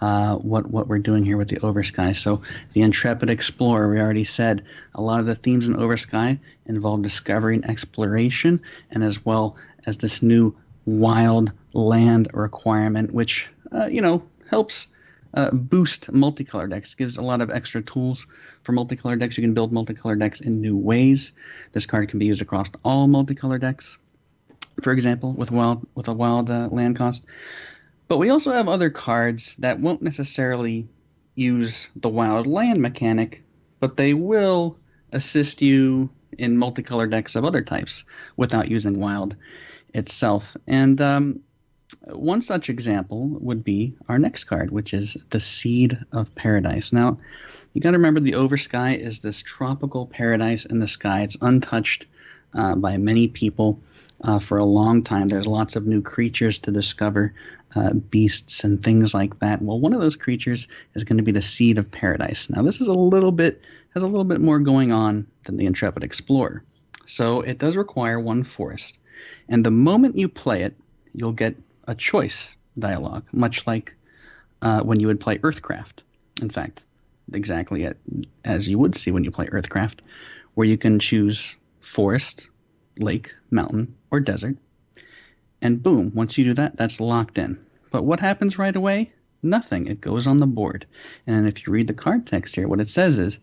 what we're doing here with the Oversky. So the Intrepid Explorer, we already said a lot of the themes in Oversky involve discovery and exploration, and as well as this new wild land requirement, which helps boost multicolor decks. Gives a lot of extra tools for multicolor decks. You can build multicolor decks in new ways. This card can be used across all multicolor decks, for example, with a wild land cost. But we also have other cards that won't necessarily use the wild land mechanic, but they will assist you in multicolor decks of other types without using wild itself. And one such example would be our next card, which is the Seed of Paradise. Now, you got to remember the Oversky is this tropical paradise in the sky. It's untouched by many people for a long time. There's lots of new creatures to discover, beasts and things like that. Well, one of those creatures is going to be the Seed of Paradise. Now, this is has a little bit more going on than the Intrepid Explorer. So it does require 1 forest. And the moment you play it, you'll get a choice dialogue, much like when you would play Earthcraft. In fact, exactly as you would see when you play Earthcraft, where you can choose forest, lake, mountain, or desert. And boom, once you do that, that's locked in. But what happens right away? Nothing. It goes on the board. And if you read the card text here, what it says is,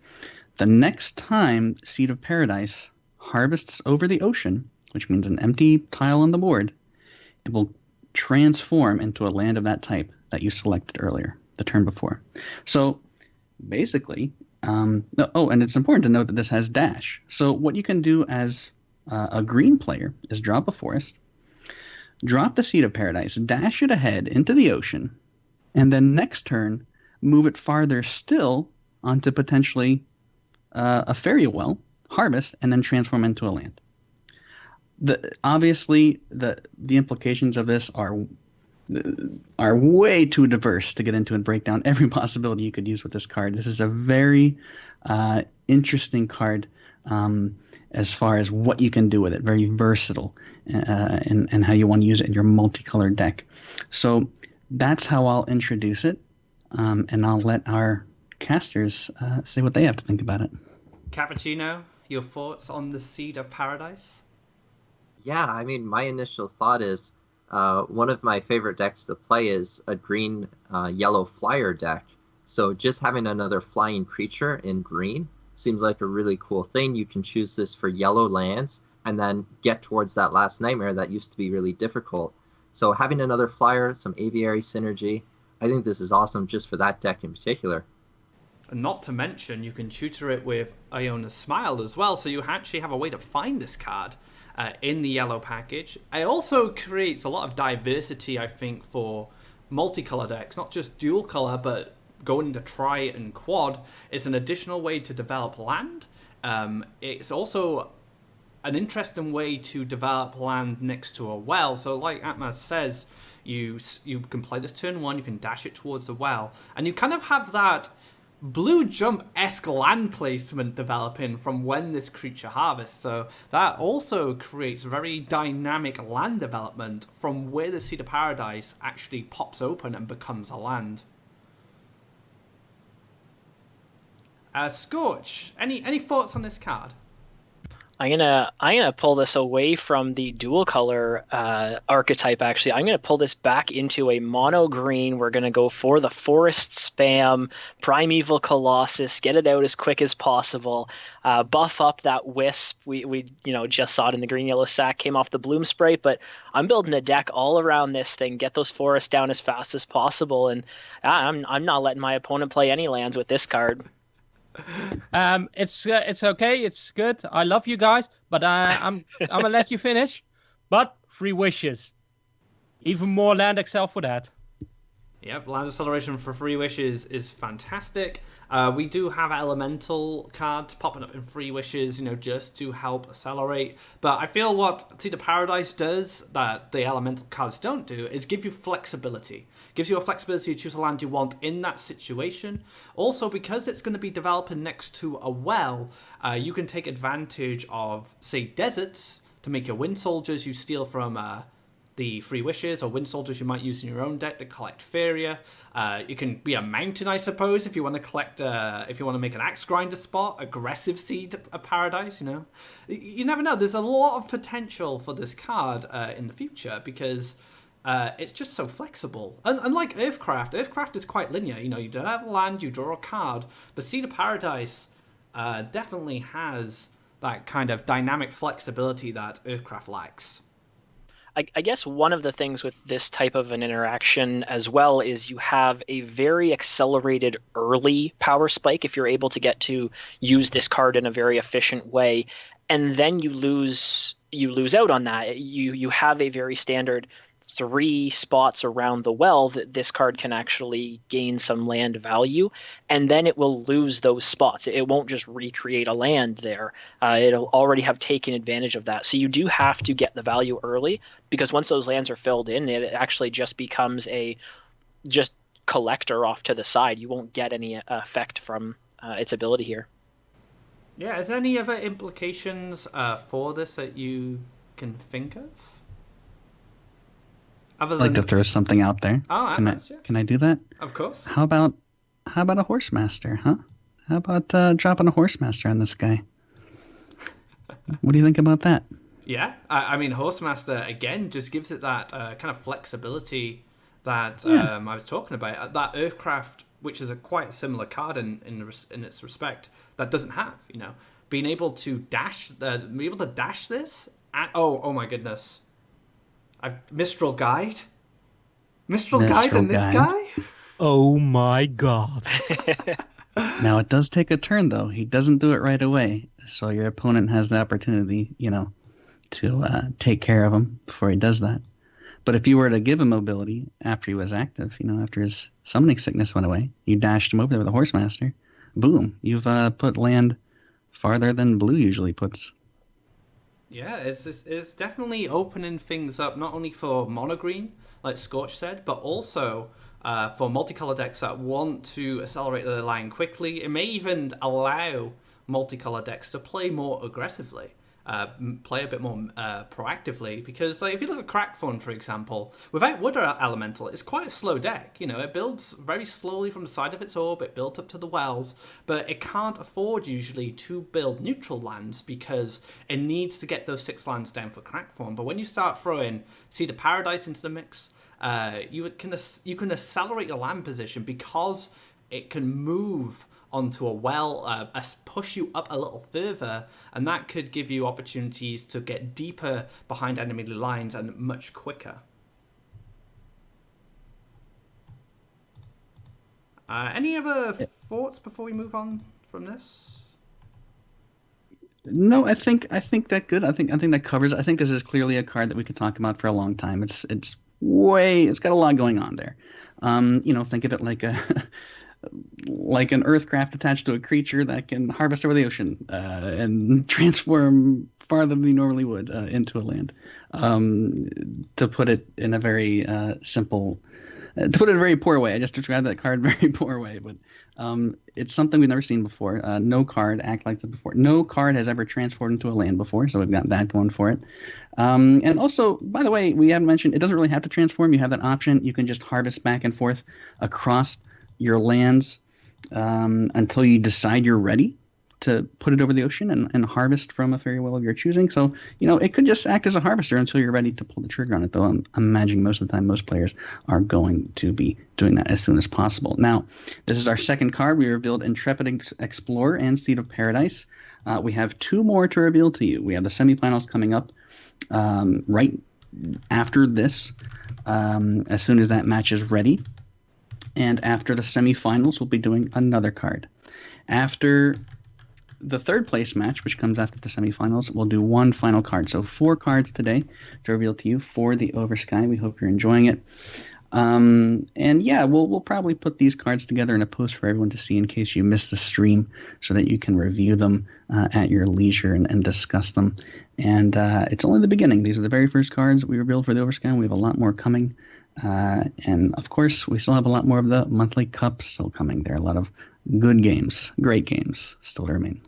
the next time Seed of Paradise harvests over the ocean, which means an empty tile on the board, it will transform into a land of that type that you selected earlier, the turn before. So basically, and it's important to note that this has dash. So what you can do as a green player is drop a forest, drop the Seed of Paradise, dash it ahead into the ocean, and then next turn move it farther still onto potentially a Faeria well, harvest, and then transform into a land. Obviously, the implications of this are way too diverse to get into and break down every possibility you could use with this card. This is a very interesting card as far as what you can do with it. Very versatile and how you want to use it in your multicolored deck. So that's how I'll introduce it, and I'll let our casters say what they have to think about it. Cappuccino, your thoughts on the Seed of Paradise? Yeah, I mean, my initial thought is one of my favorite decks to play is a green yellow flyer deck. So just having another flying creature in green seems like a really cool thing. You can choose this for yellow lands and then get towards that last nightmare that used to be really difficult. So having another flyer, some aviary synergy, I think this is awesome just for that deck in particular. And not to mention, you can tutor it with Iona's Smile as well, so you actually have a way to find this card in the yellow package. It also creates a lot of diversity, I think, for multicolor decks, not just dual color, but going into tri and quad is an additional way to develop land. It's also an interesting way to develop land next to a well. So like Atmaz says, you can play this turn 1, you can dash it towards the well, and you kind of have that blue jump-esque land placement developing from when this creature harvests. So that also creates very dynamic land development from where the Seed of Paradise actually pops open and becomes a land. Scorch, any thoughts on this card? I'm gonna pull this away from the dual color archetype. Actually, I'm gonna pull this back into a mono green. We're gonna go for the forest spam, Primeval Colossus, get it out as quick as possible, buff up that wisp. We just saw it in the green yellow sack, came off the bloom spray, but I'm building a deck all around this thing. Get those forests down as fast as possible, and I'm not letting my opponent play any lands with this card. It's okay. It's good. I love you guys, but I'm gonna let you finish. But 3 wishes, even more land excel for that. Yep, land acceleration for 3 wishes is fantastic. We do have elemental cards popping up in 3 wishes, just to help accelerate. But I feel what Seed of Paradise does that the elemental cards don't do is give you flexibility. Gives you a flexibility to choose a land you want in that situation. Also, because it's going to be developing next to a well, you can take advantage of, say, deserts to make your wind soldiers you steal from the 3 wishes, or wind soldiers you might use in your own deck to collect Faeria. It can be a mountain, I suppose, if you want to collect, if you want to make an axe grinder spot, aggressive Seed of Paradise. You never know. There's a lot of potential for this card in the future because it's just so flexible. Unlike Earthcraft is quite linear. You have a land, you draw a card, but Seed of Paradise definitely has that kind of dynamic flexibility that Earthcraft lacks. I guess one of the things with this type of an interaction as well is you have a very accelerated early power spike if you're able to get to use this card in a very efficient way, and then you lose out on that. You have a very standard 3 spots around the well that this card can actually gain some land value, and then it will lose those spots. It won't just recreate a land there. It'll already have taken advantage of that. So you do have to get the value early, because once those lands are filled in, it actually just becomes a just collector off to the side. You won't get any effect from its ability here. Yeah, is there any other implications for this that you can think of? I'd like to throw something out there. Oh, can I do that? Of course. How about a Horse Master, huh? How about dropping a Horse Master on this guy? What do you think about that? Yeah, I mean, Horsemaster, again, just gives it that kind of flexibility that I was talking about. That Earthcraft, which is a quite similar card in its respect, that doesn't have, being able to dash this. Oh my goodness. Mistral Guide and this guy? Oh my god. Now, it does take a turn, though. He doesn't do it right away. So your opponent has the opportunity, to take care of him before he does that. But if you were to give him mobility after he was active, after his summoning sickness went away, you dashed him over there with a Horsemaster, boom, you've put land farther than blue usually puts. Yeah, it's definitely opening things up, not only for monogreen, like Scorch said, but also for multicolor decks that want to accelerate their line quickly. It may even allow multicolor decks to play more aggressively, play a bit more proactively, because if you look at Crackthorn, for example, without Wood Elemental, it's quite a slow deck. It builds very slowly from the side of its orb, it builds up to the wells, but it can't afford usually to build neutral lands because it needs to get those 6 lands down for Crackthorn. But when you start throwing Seed of Paradise into the mix, you can accelerate your land position because it can move onto a well, push you up a little further, and that could give you opportunities to get deeper behind enemy lines and much quicker. Any other thoughts before we move on from this? No, I think that good. I think that covers. I think this is clearly a card that we could talk about for a long time. It's got a lot going on there. Think of it like like an Earthcraft attached to a creature that can harvest over the ocean and transform farther than you normally would into a land. To put it in a very simple To put it in a very poor way, I just described that card in a very poor way, but it's something we've never seen before. No card act like that before. No card has ever transformed into a land before, so we've got that going for it. And also, by the way, we haven't mentioned, it doesn't really have to transform. You have that option. You can just harvest back and forth across your lands until you decide you're ready to put it over the ocean and harvest from a fairy well of your choosing. So, it could just act as a harvester until you're ready to pull the trigger on it, though I'm imagining most of the time most players are going to be doing that as soon as possible. Now, this is our second card. We revealed Intrepid Explorer and Seed of Paradise. We have 2 more to reveal to you. We have the semifinals coming up right after this, as soon as that match is ready. And after the semifinals, we'll be doing another card. After the third place match, which comes after the semifinals, we'll do 1 final card. So 4 cards today to reveal to you for the Oversky. We hope you're enjoying it. And yeah, we'll probably put these cards together in a post for everyone to see in case you missed the stream, so that you can review them at your leisure and discuss them. And it's only the beginning. These are the very first cards we revealed for the Oversky. We have a lot more coming. And of course, we still have a lot more of the monthly cup still coming. There are a lot of good games, great games still to remain.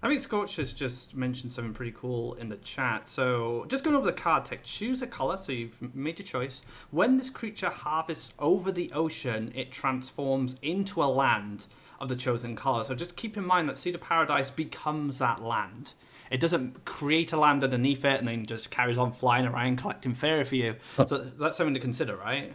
I think Scorch has just mentioned something pretty cool in the chat. So, just going over the card tech, choose a color, so you've made your choice. When this creature harvests over the ocean, it transforms into a land of the chosen color. So just keep in mind that Seed of Paradise becomes that land. It doesn't create a land underneath it and then just carries on flying around collecting Faeria for you. So that's something to consider, right?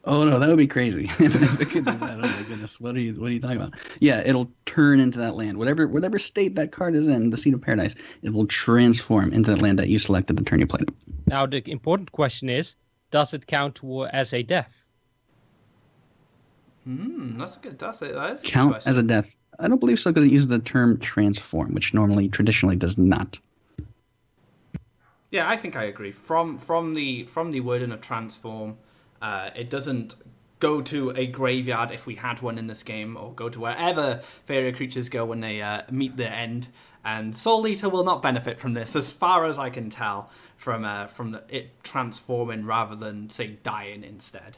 Oh no, that would be crazy. If it could do that, oh my goodness, what are you talking about? Yeah, it'll turn into that land. Whatever state that card is in, the Seed of Paradise, it will transform into that land that you selected the turn you played it. Now the important question is, does it count as a death? That's a good. That is a good Count question. as a death? I don't believe so, because it uses the term transform, which traditionally does not. Yeah, I think I agree. From the wording of transform, it doesn't go to a graveyard if we had one in this game, or go to wherever Faeria creatures go when they meet their end. And Soul Eater will not benefit from this, as far as I can tell, from it transforming rather than, say, dying instead.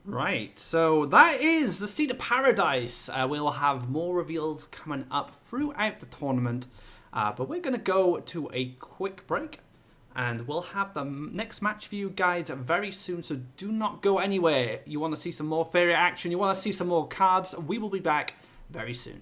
Right, so that is the Seed of Paradise. We'll have more reveals coming up throughout the tournament, but we're going to go to a quick break, and we'll have the next match for you guys very soon, so do not go anywhere. You want to see some more Faeria action, you want to see some more cards, we will be back very soon.